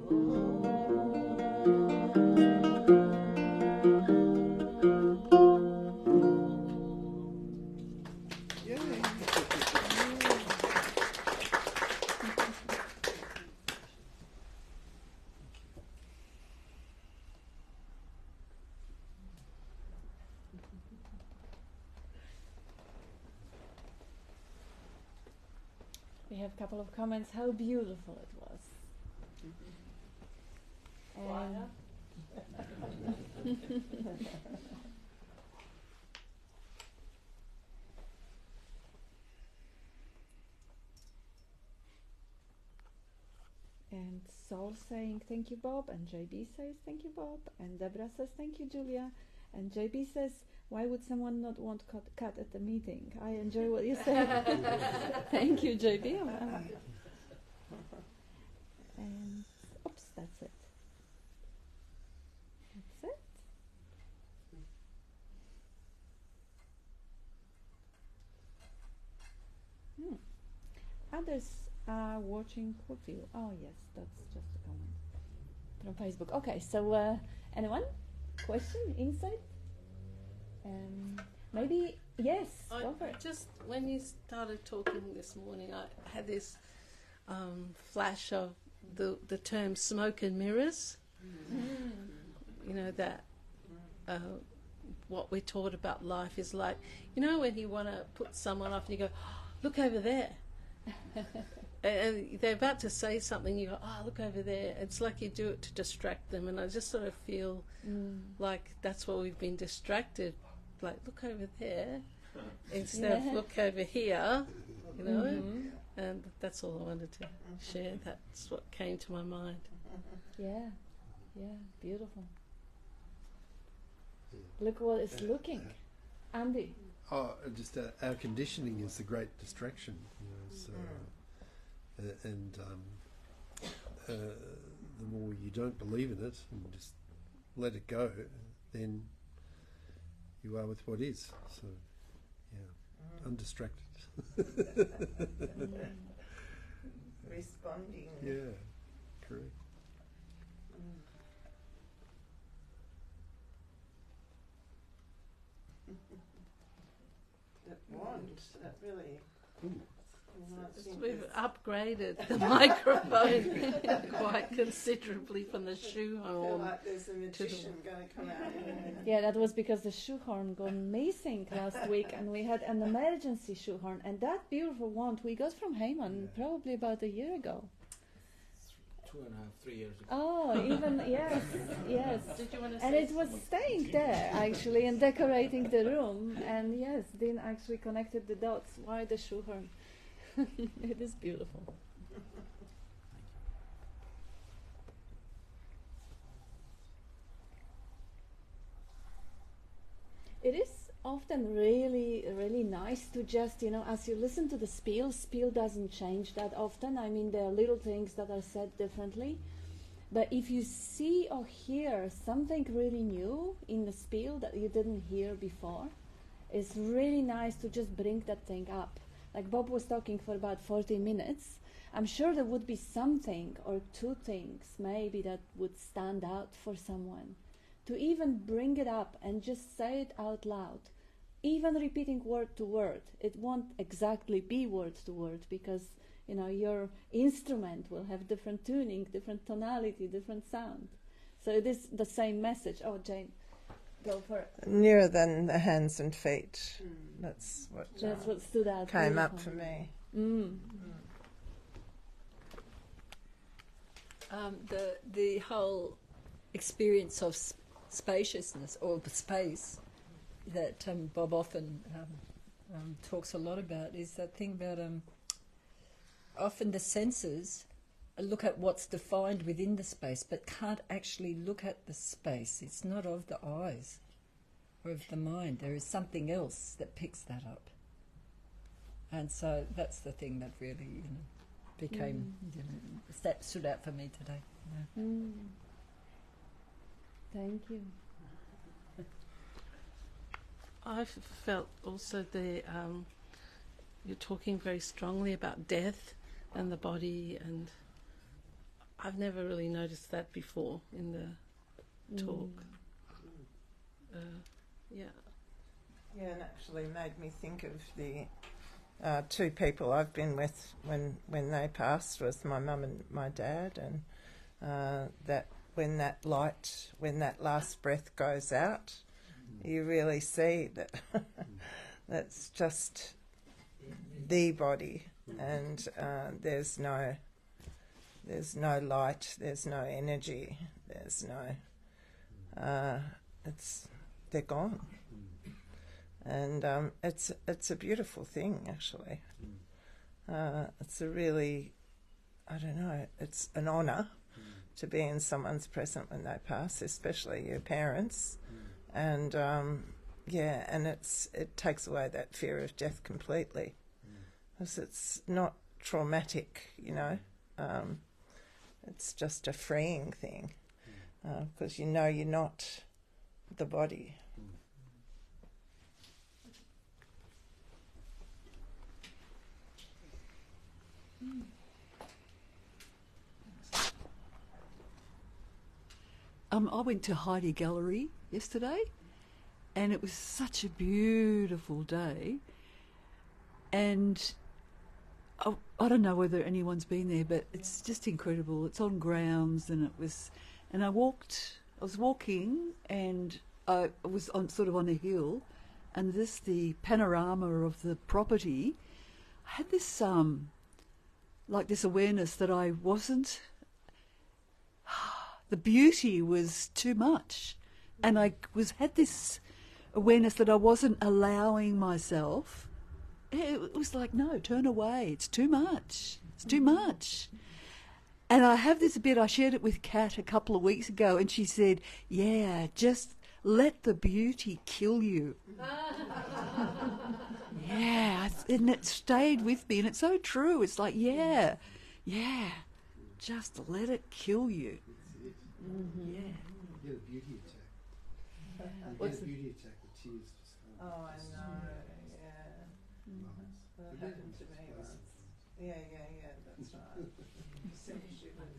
We have a couple of comments how beautiful it was. And Saul saying thank you Bob, and JB says thank you Bob, and Deborah says thank you Julia, and JB says why would someone not want cut at the meeting? I enjoy what you say. Thank you JB. And oops, that's it. That's it. Others are watching Kurview. Oh yes, that's just a comment. from Facebook. Okay, so anyone? Question? Insight? Maybe, yes, go for it. Just when you started talking this morning, I had this flash of the term smoke and mirrors. You know, that what we're taught about life is like, you know, when you want to put someone off and you go, oh, look over there. And they're about to say something, you go, oh, look over there. It's like you do it to distract them. And I just sort of feel like that's what we've been distracted. Like, look over there instead of look over here, you know. And that's all I wanted to share. That's what came to my mind. Yeah, beautiful. Look what it's looking. Andy? Oh, just our conditioning is the great distraction, you know. So, the more you don't believe in it and just let it go, then you are with what is. So, yeah, undistracted. Responding. Yeah, correct. That wand, that really. We've upgraded the microphone quite considerably from the I feel shoehorn. like there's a magician going to come out. Yeah, that was because the shoehorn gone missing last week, and we had an emergency shoehorn. And that beautiful wand we got from Heyman probably about a year ago. 2.5, 3 years ago. Oh, even yes. Did you want to And say it was staying there actually and decorating the room. And yes, Dean actually connected the dots. Why the shoehorn? It is beautiful. It is often really, really nice to just, you know, as you listen to the spiel doesn't change that often. I mean, there are little things that are said differently. But if you see or hear something really new in the spiel that you didn't hear before, it's really nice to just bring that thing up. Like Bob was talking for about 40 minutes. I'm sure there would be something or two things maybe that would stand out for someone. To even bring it up and just say it out loud, even repeating word to word. It won't exactly be word to word because, you know, your instrument will have different tuning, different tonality, different sound. So it is the same message. Oh, Jane, go for it. Nearer than the hands and feet. That's what stood out. came Beautiful. up for me. The whole experience of spaciousness or space that Bob often talks a lot about is that thing about often the senses look at what's defined within the space but can't actually look at the space. It's not of the eyes or of the mind. There is something else that picks that up. And so that's the thing that really, you know, became, you know, that stood out for me today. You know. Thank you. I felt also you're talking very strongly about death and the body, and I've never really noticed that before in the talk. Yeah, and actually made me think of the two people I've been with when they passed was my mum and my dad, and that when that last breath goes out, you really see that that's just the body, and there's no light, there's no energy, there's no they're gone. And it's a beautiful thing, actually. It's a really, I don't know, it's an honour to be in someone's present when they pass, especially your parents. And and it takes away that fear of death completely, because it's not traumatic, you know. It's just a freeing thing, because you know you're not the body. I went to Heidi Gallery yesterday, and it was such a beautiful day. And I don't know whether anyone's been there, but it's just incredible. It's on grounds, and I was walking, and I was sort of on a hill, and the panorama of the property. I had this like this awareness that I wasn't. The beauty was too much, and I had this awareness that I wasn't allowing myself. It was like, no, turn away. It's too much. It's too much. And I have this bit, I shared it with Kat a couple of weeks ago, and she said, yeah, just let the beauty kill you. Yeah, and it stayed with me, and it's so true. It's like, yeah, just let it kill you. Mm-hmm. Yeah. You get a beauty attack. Yeah. You get a beauty attack, the tears just come. Oh, I know, yeah. That happened to me once. Yeah, that's right. Send shivers.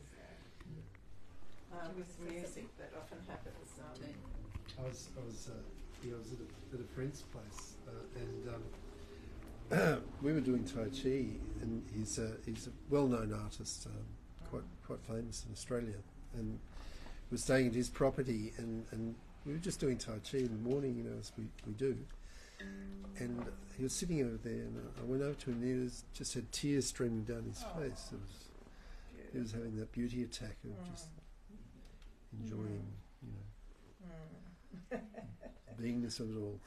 With music, that often happens. I was at a friend's place, and we were doing Tai Chi, and he's a well-known artist, quite famous in Australia, and we were staying at his property, and we were just doing Tai Chi in the morning, you know, as we do. And he was sitting over there, and I went over to him, and he just had tears streaming down his face. He was having that beauty attack of just enjoying, you know, beingness of it all.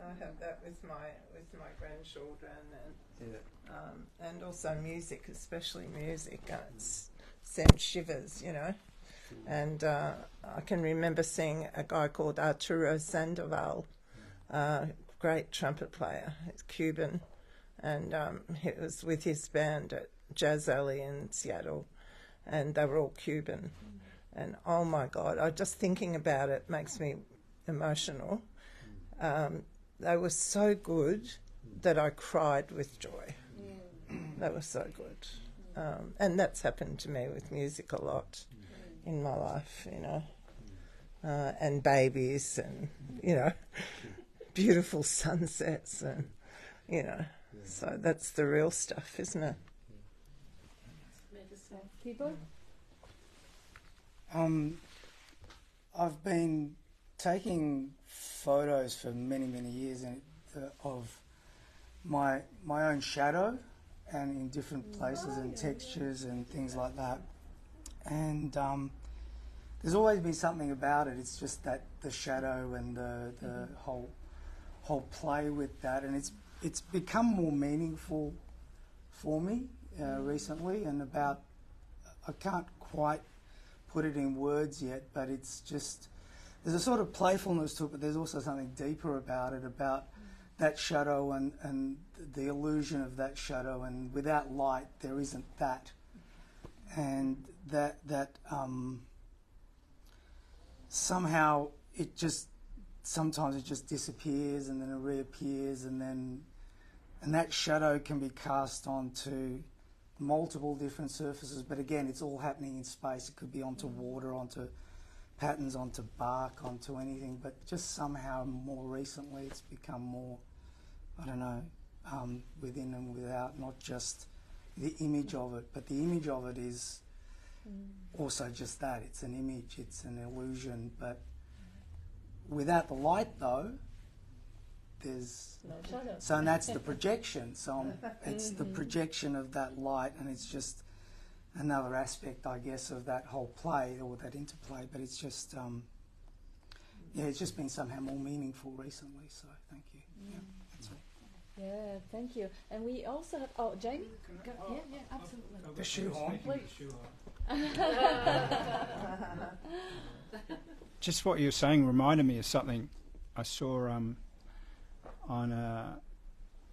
I have that with my grandchildren, and also music, especially music. It sends shivers, you know. And I can remember seeing a guy called Arturo Sandoval, great trumpet player. He's Cuban, and he was with his band at Jazz Alley in Seattle, and they were all Cuban. And oh my God, just thinking about it makes me emotional. They were so good that I cried with joy. They were so good. And that's happened to me with music a lot in my life, you know. And babies and, you know, beautiful sunsets and, you know. So that's the real stuff, isn't it? People? I've been taking photos for many years of my own shadow, and in different places and textures and things like that. And there's always been something about it. It's just that the shadow and the whole play with that, and it's become more meaningful for me recently. And I can't quite put it in words yet, but it's just, there's a sort of playfulness to it, but there's also something deeper about it, about that shadow and the illusion of that shadow, and without light there isn't that, and that somehow sometimes it just disappears and then it reappears, and that shadow can be cast onto multiple different surfaces, but again, it's all happening in space. It could be onto water, onto patterns, onto bark, onto anything, but just somehow more recently it's become more, I don't know, within and without, not just the image of it, but the image of it is also just that. It's an image, it's an illusion, but without the light though, there's no shadow. So, and that's the projection. So it's the projection of that light, and it's just another aspect, I guess, of that whole play or that interplay. But it's just, it's just been somehow more meaningful recently. So thank you. Yeah, that's all. Yeah, thank you. And we also have, Jamie? Yeah, absolutely. The shoehorn. Just what you were saying reminded me of something I saw on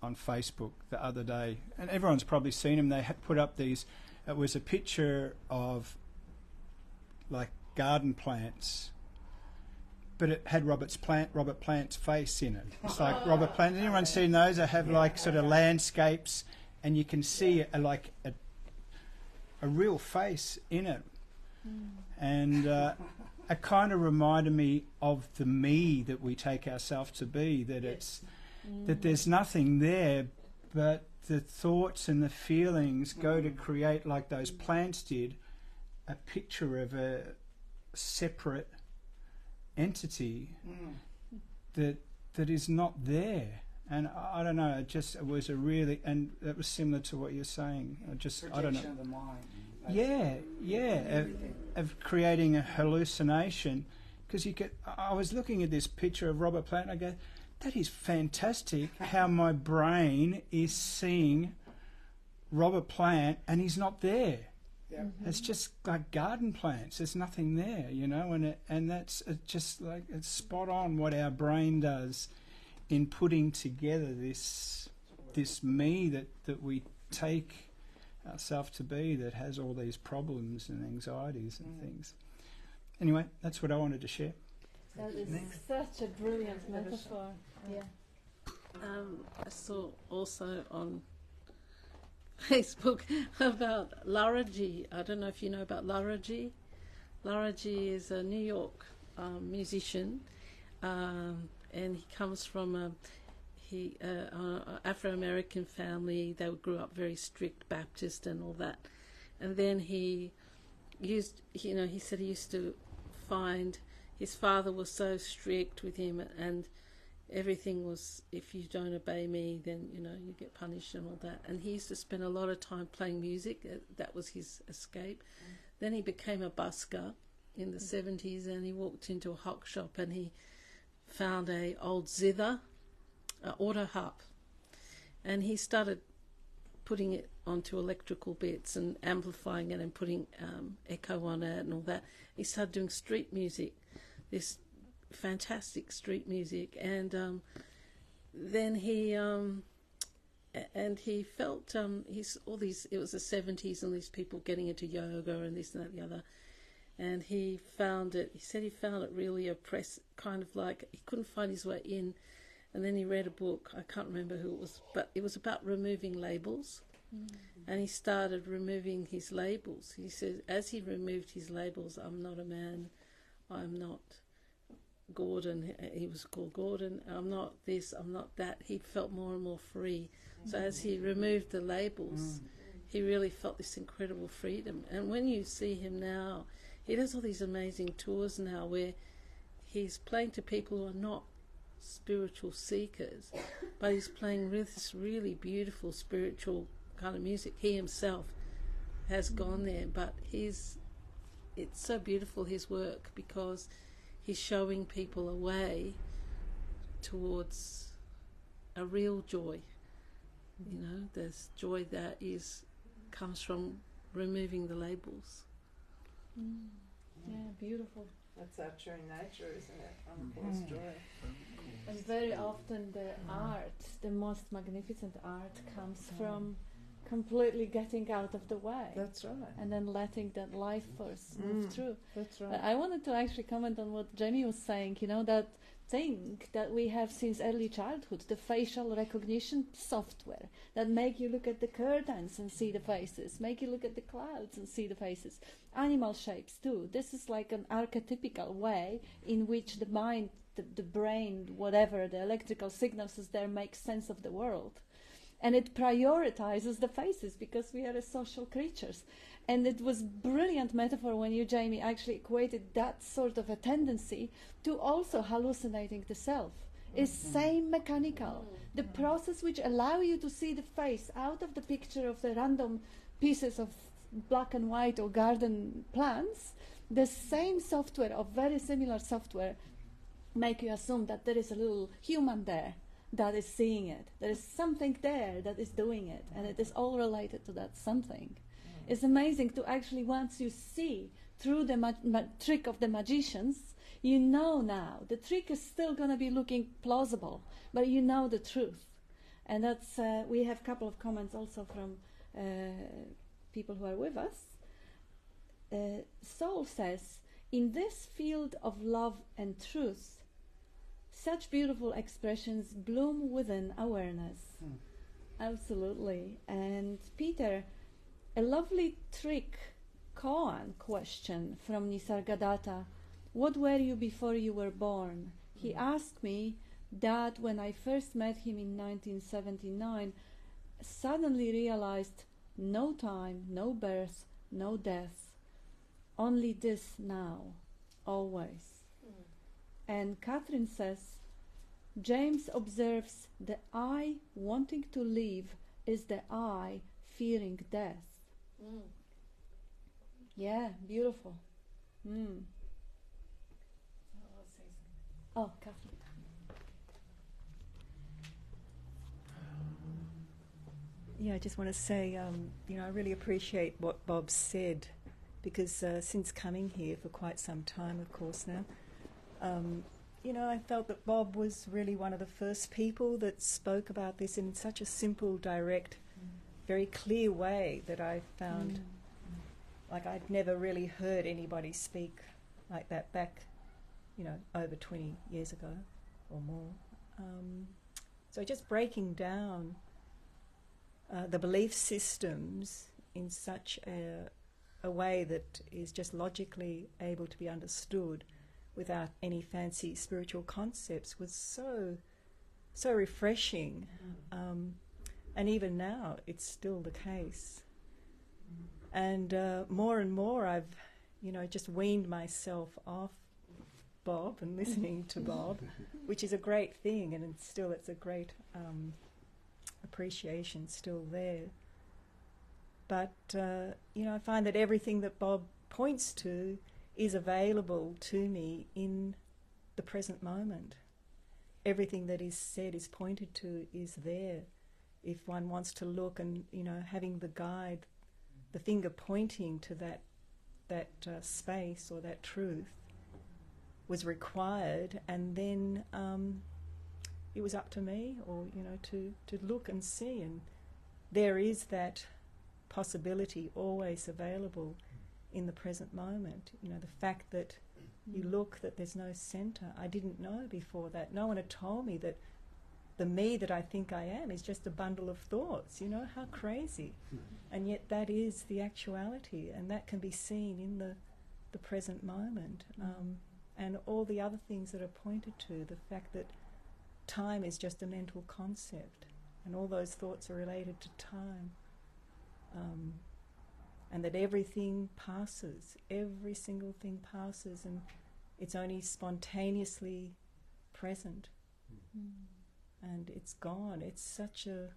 Facebook the other day, and everyone's probably seen them. They had put up these. It was a picture of like garden plants, but it had Robert Plant's face in it. It's like Robert Plant. Anyone seen those? They have like sort of landscapes, and you can see a real face in it. And it kind of reminded me of the me that we take ourselves to be, that it's that there's nothing there, but the thoughts and the feelings go to create, like those plants did, a picture of a separate entity that is not there. And I don't know, it was a really, and that was similar to what you're saying. I don't know. Projection of the mind. Of creating a hallucination, because I was looking at this picture of Robert Plant, and I go, that is fantastic how my brain is seeing Robert Plant and he's not there. Yeah. It's just like garden plants. There's nothing there, and that's just like, it's spot on what our brain does in putting together this me that we take ourselves to be, that has all these problems and anxieties and things. Anyway, that's what I wanted to share. That is such a brilliant metaphor. Yeah. I saw also on Facebook about Lara G. I don't know if you know about Lara G. Lara G is a New York musician, and he comes from an Afro-American family. They grew up very strict Baptist and all that. And then he said he used to find his father was so strict with him, and everything was, if you don't obey me, then you get punished and all that. And he used to spend a lot of time playing music. That was his escape. Then he became a busker in the 70s, and he walked into a hock shop and he found a old zither, an auto harp, and he started putting it onto electrical bits and amplifying it and putting echo on it and all that. He started doing street music, this fantastic street music, and then he felt it was the 70s, and these people getting into yoga and this and that and the other, and he said he found it really oppressive, kind of like he couldn't find his way in. And then he read a book, I can't remember who it was, but it was about removing labels. And he started removing his labels. He said, as he removed his labels, I'm not a man, I'm not Gordon, he was called Gordon, I'm not this, I'm not that. He felt more and more free. So as he removed the labels, he really felt this incredible freedom. And when you see him now, he does all these amazing tours now where he's playing to people who are not spiritual seekers, but he's playing with this really beautiful spiritual kind of music. He himself has gone there, but it's so beautiful, his work, because he's showing people a way towards a real joy. There's joy that comes from removing the labels. Yeah, beautiful. That's our true nature, isn't it? Uncaused joy. And very often the art, the most magnificent art, comes from completely getting out of the way. That's right. And then letting that life force move through. That's right. But I wanted to actually comment on what Jamie was saying, that thing that we have since early childhood, the facial recognition software that make you look at the curtains and see the faces, make you look at the clouds and see the faces. Animal shapes too. This is like an archetypical way in which the mind, the brain, whatever, the electrical signals is there, makes sense of the world. And it prioritizes the faces because we are social creatures. And it was brilliant metaphor when you, Jamie, actually equated that sort of a tendency to also hallucinating the self. Is same mechanical. The process which allow you to see the face out of the picture of the random pieces of black and white or garden plants, the same software or very similar software make you assume that there is a little human there that is seeing it. There is something there that is doing it, and it is all related to that something. It's amazing to actually, once you see through the trick of the magicians, now the trick is still going to be looking plausible, but you know the truth. And that's we have a couple of comments also from people who are with us. Soul says, in this field of love and truth, such beautiful expressions bloom within awareness. Absolutely. And Peter, a lovely trick koan question from Nisargadatta what were you before you were born? He asked me that when I first met him in 1979, suddenly realized no time, no birth, no death, only this now, always. And Catherine says, James observes the I wanting to live is the I fearing death. Yeah, beautiful. Oh, Catherine. Yeah, I just want to say, I really appreciate what Bob said, because since coming here for quite some time, of course, now, I felt that Bob was really one of the first people that spoke about this in such a simple, direct, very clear way that I found like I'd never really heard anybody speak like that back, over 20 years ago or more. So just breaking down the belief systems in such a way that is just logically able to be understood without any fancy spiritual concepts was so refreshing. And even now, it's still the case. And more and more, I've, just weaned myself off Bob and listening to Bob, which is a great thing, and it's a great appreciation still there. But, I find that everything that Bob points to is available to me in the present moment. Everything that is said, is pointed to, is there. If one wants to look and, having the guide, the finger pointing to that space or that truth was required, and then it was up to me, or, to look and see. And there is that possibility always available in the present moment. The fact that you look, that there's no centre. I didn't know before that. No one had told me that the me that I think I am is just a bundle of thoughts. How crazy. And yet that is the actuality, and that can be seen in the present moment. And all the other things that are pointed to, the fact that time is just a mental concept, and all those thoughts are related to time. And that everything passes, every single thing passes, and it's only spontaneously present. And it's gone. It's such a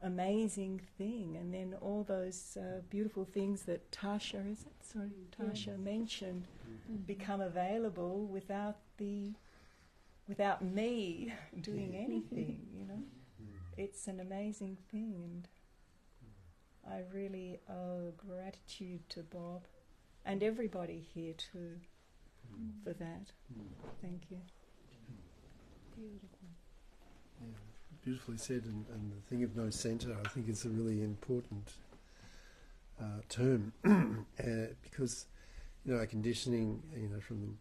amazing thing. And then all those beautiful things that Tasha mentioned become available without me doing anything. It's an amazing thing, and I really owe gratitude to Bob and everybody here too for that. Thank you. Beautiful. Yeah, beautifully said. And the thing of no centre, I think, is a really important term because our conditioning, from the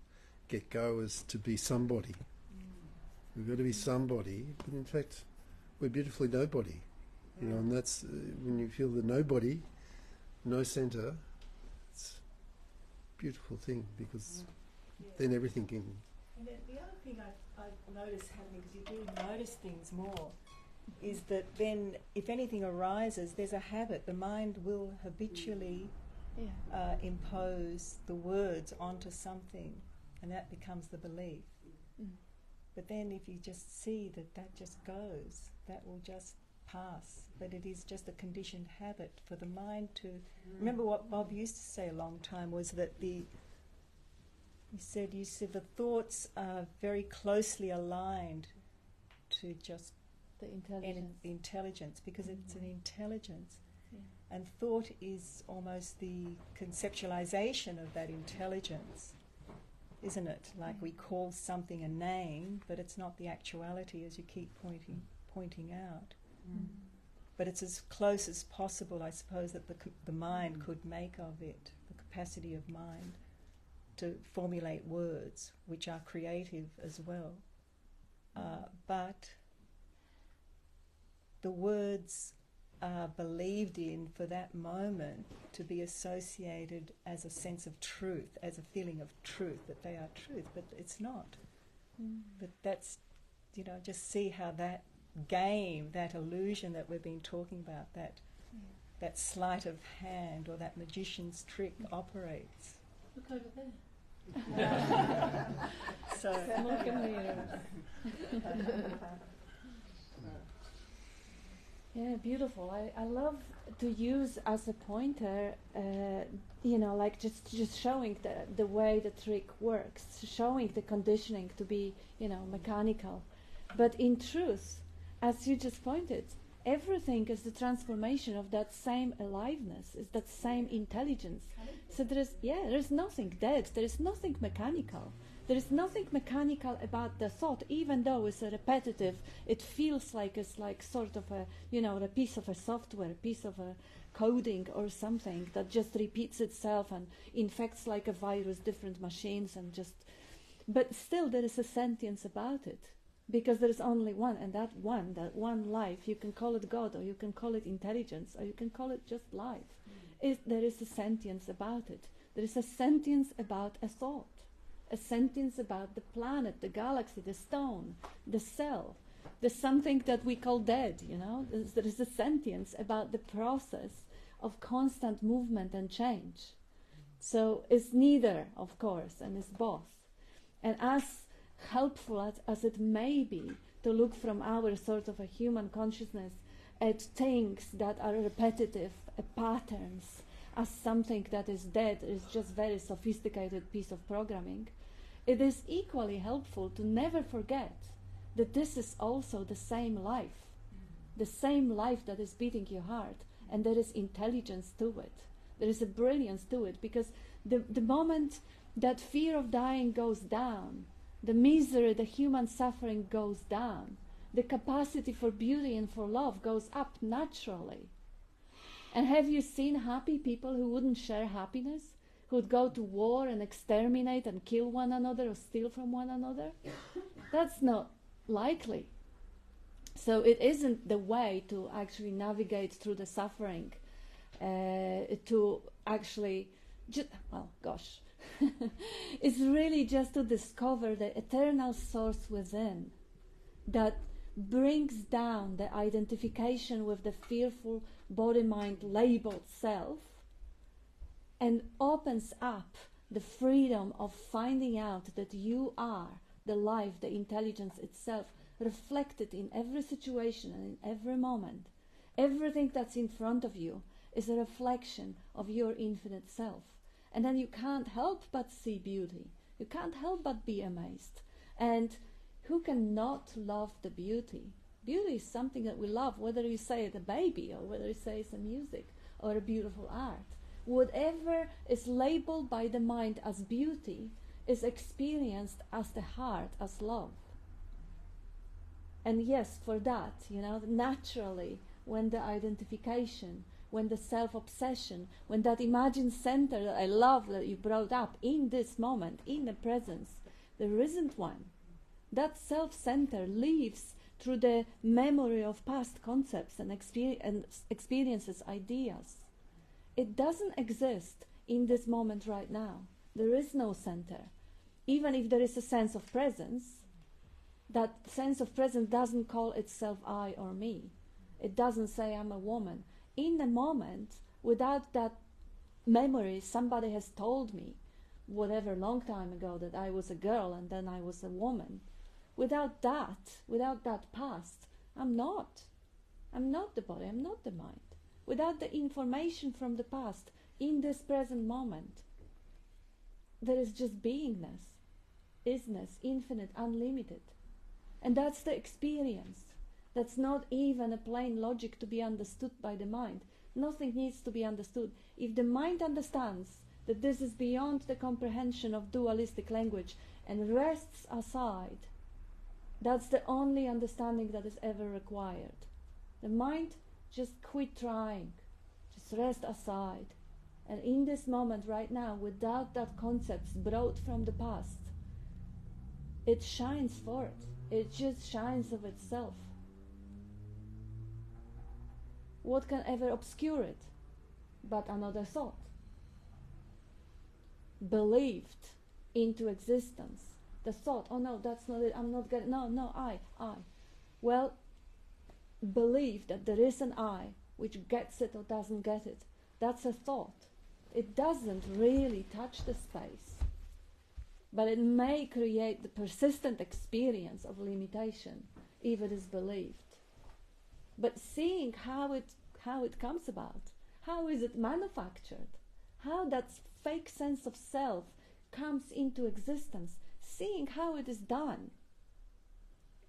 get-go is to be somebody. We've got to be somebody, but in fact, we're beautifully nobody. And that's when you feel the nobody, no centre. It's a beautiful thing, because then everything can. And the other thing I've noticed happening, because you do notice things more, is that then if anything arises, there's a habit. The mind will habitually impose the words onto something, and that becomes the belief. But then if you just see that just goes, that will just pass. But it is just a conditioned habit for the mind to... Remember what Bob used to say a long time was that you said the thoughts are very closely aligned to just the intelligence, because it's an intelligence. And thought is almost the conceptualization of that intelligence, isn't it? Like we call something a name, but it's not the actuality, as you keep pointing out. But it's as close as possible, I suppose, that the mind could make of it, the capacity of mind to formulate words, which are creative as well. But the words are believed in for that moment to be associated as a sense of truth, as a feeling of truth, that they are truth, but it's not. But that's, just see how that game, that illusion that we've been talking about, that sleight of hand or that magician's trick operates. Look over there. So, Smoke and mirrors. Yeah, beautiful. I love to use as a pointer, like just showing the way the trick works, showing the conditioning to be, mechanical. But in truth, as you just pointed, everything is the transformation of that same aliveness, is that same intelligence. So there's nothing dead, there is nothing mechanical. There is nothing mechanical about the thought, even though it's a repetitive, it feels like it's like sort of a, a piece of a software, a piece of a coding or something that just repeats itself and infects like a virus different machines but still there is a sentience about it. Because there is only one, and that one life, you can call it God, or you can call it intelligence, or you can call it just life. There is a sentience about it. There is a sentience about a thought, a sentience about the planet, the galaxy, the stone, the cell, the something that we call dead, There is a sentience about the process of constant movement and change. So it's neither, of course, and it's both. And as helpful as it may be to look from our sort of a human consciousness at things that are repetitive, patterns, as something that is dead, is just very sophisticated piece of programming, it is equally helpful to never forget that this is also the same life that is beating your heart, and there is intelligence to it. There is a brilliance to it, because the moment that fear of dying goes down, the misery, the human suffering goes down. The capacity for beauty and for love goes up naturally. And have you seen happy people who wouldn't share happiness? Who would go to war and exterminate and kill one another or steal from one another? That's not likely. So it isn't the way to actually navigate through the suffering, to actually it's really just to discover the eternal source within that brings down the identification with the fearful body-mind labeled self and opens up the freedom of finding out that you are the life, the intelligence itself, reflected in every situation and in every moment. Everything that's in front of you is a reflection of your infinite self. And then you can't help but see beauty. You can't help but be amazed. And who can not love the beauty? Beauty is something that we love, whether you say it's a baby or whether you say it's a music or a beautiful art. Whatever is labeled by the mind as beauty is experienced as the heart, as love. And yes, for that, naturally, when the identification, when the self-obsession, when that imagined center that I love that you brought up in this moment, in the presence, there isn't one. That self-center lives through the memory of past concepts and experiences, ideas. It doesn't exist in this moment right now. There is no center. Even if there is a sense of presence, that sense of presence doesn't call itself I or me. It doesn't say I'm a woman. In the moment, without that memory, somebody has told me, whatever long time ago, that I was a girl and then I was a woman. Without that past, I'm not the body, I'm not the mind. Without the information from the past, in this present moment, there is just beingness, isness, infinite, unlimited. And that's the experience. That's not even a plain logic to be understood by the mind. Nothing needs to be understood. If the mind understands that this is beyond the comprehension of dualistic language and rests aside, that's the only understanding that is ever required. The mind just quit trying, just rest aside. And in this moment right now, without that concepts brought from the past, it shines forth. It just shines of itself. What can ever obscure it but another thought? Believed into existence. The thought, oh no, that's not it, I'm not getting, no, I. Well, believe that there is an I which gets it or doesn't get it. That's a thought. It doesn't really touch the space, but it may create the persistent experience of limitation if it is believed. But seeing how it comes about, how is it manufactured, how that fake sense of self comes into existence, seeing how it is done,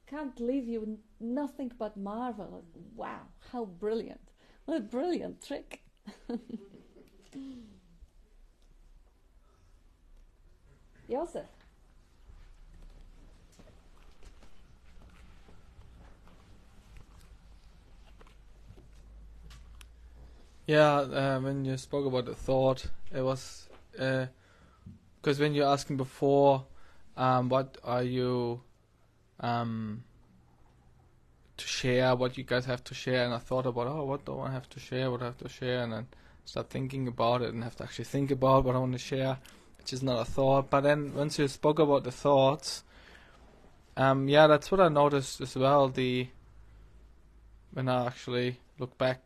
can't leave you nothing but marvel. Wow, how brilliant. What a brilliant trick. Joseph. Yeah, when you spoke about the thought, it was because when you're asking before, what are you to share, what you guys have to share, and I thought about, what do I have to share, what I have to share, and then start thinking about it and have to actually think about what I want to share, which is not a thought. But then once you spoke about the thoughts, yeah, that's what I noticed as well. When I actually look back,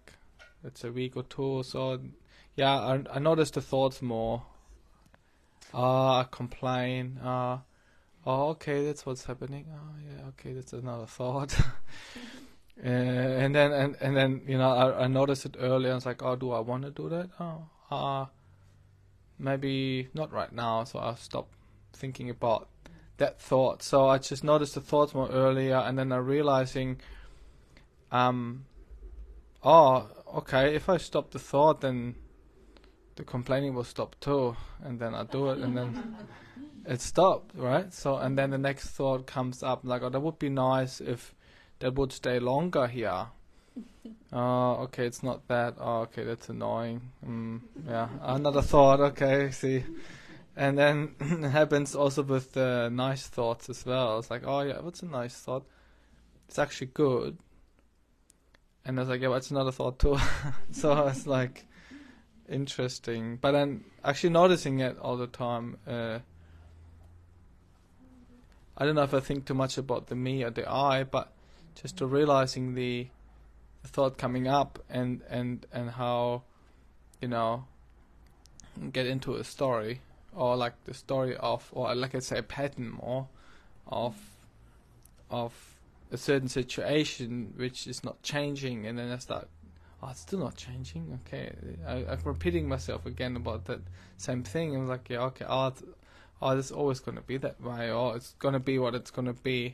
it's a week or two or so. Yeah, I noticed the thoughts more. I complain. Oh, okay, that's what's happening. Oh, yeah, okay, that's another thought. and then I noticed it earlier. I was like, oh, do I want to do that? Oh, maybe not right now. So I'll stop thinking about that thought. So I just noticed the thoughts more earlier, and then I'm realizing, oh, okay, if I stop the thought, then the complaining will stop too, and then I do it, and then it stopped, right? So, and then the next thought comes up, like, oh, that would be nice if that would stay longer here. Okay, it's not that. Oh, okay, that's annoying. Yeah, another thought. Okay, see. And then it happens also with the nice thoughts as well. It's like, oh yeah, what's a nice thought? It's actually good. And I was like, yeah, what's another thought too? So it's like interesting. But then actually noticing it all the time. I don't know if I think too much about the me or the I, but just to realizing the thought coming up and how, get into a story, or like the story of, or like I say, a pattern more of a certain situation which is not changing, and then I start, oh, it's still not changing. Okay, I'm repeating myself again about that same thing. I'm like, yeah, okay, it's always going to be that way, or it's going to be what it's going to be.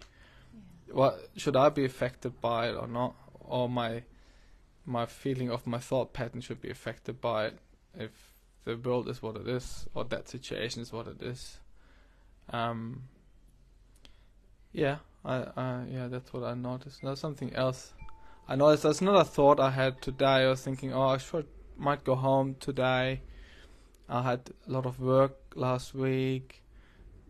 Yeah. What should I be affected by it or not? Or my feeling of my thought pattern should be affected by it if the world is what it is, or that situation is what it is. Yeah, that's what I noticed. Now something else I noticed. There's another thought I had today. I was thinking, I might go home today. I had a lot of work last week,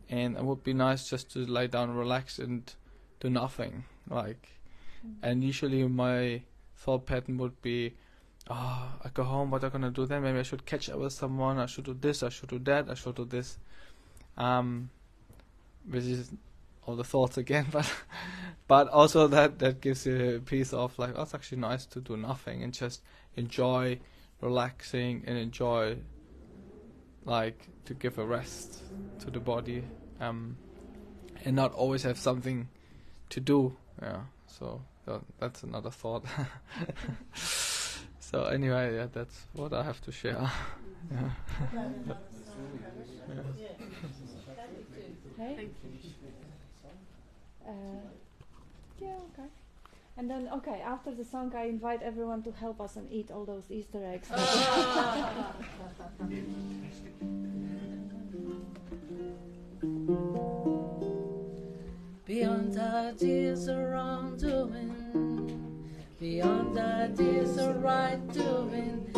and it would be nice just to lay down, relax, and do nothing. And usually my thought pattern would be, I go home, what am I gonna do then? Maybe I should catch up with someone. I should do this. I should do that. I should do this. Which is all the thoughts again, but also that gives you a piece of like, it's actually nice to do nothing and just enjoy relaxing and enjoy, like, to give a rest to the body, and not always have something to do. Yeah, so that's another thought. So anyway, yeah, that's what I have to share. Yeah. Hey? Yeah, okay. And then, after the song, I invite everyone to help us and eat all those Easter eggs. Beyond ideas of wrongdoing, beyond ideas of right doing,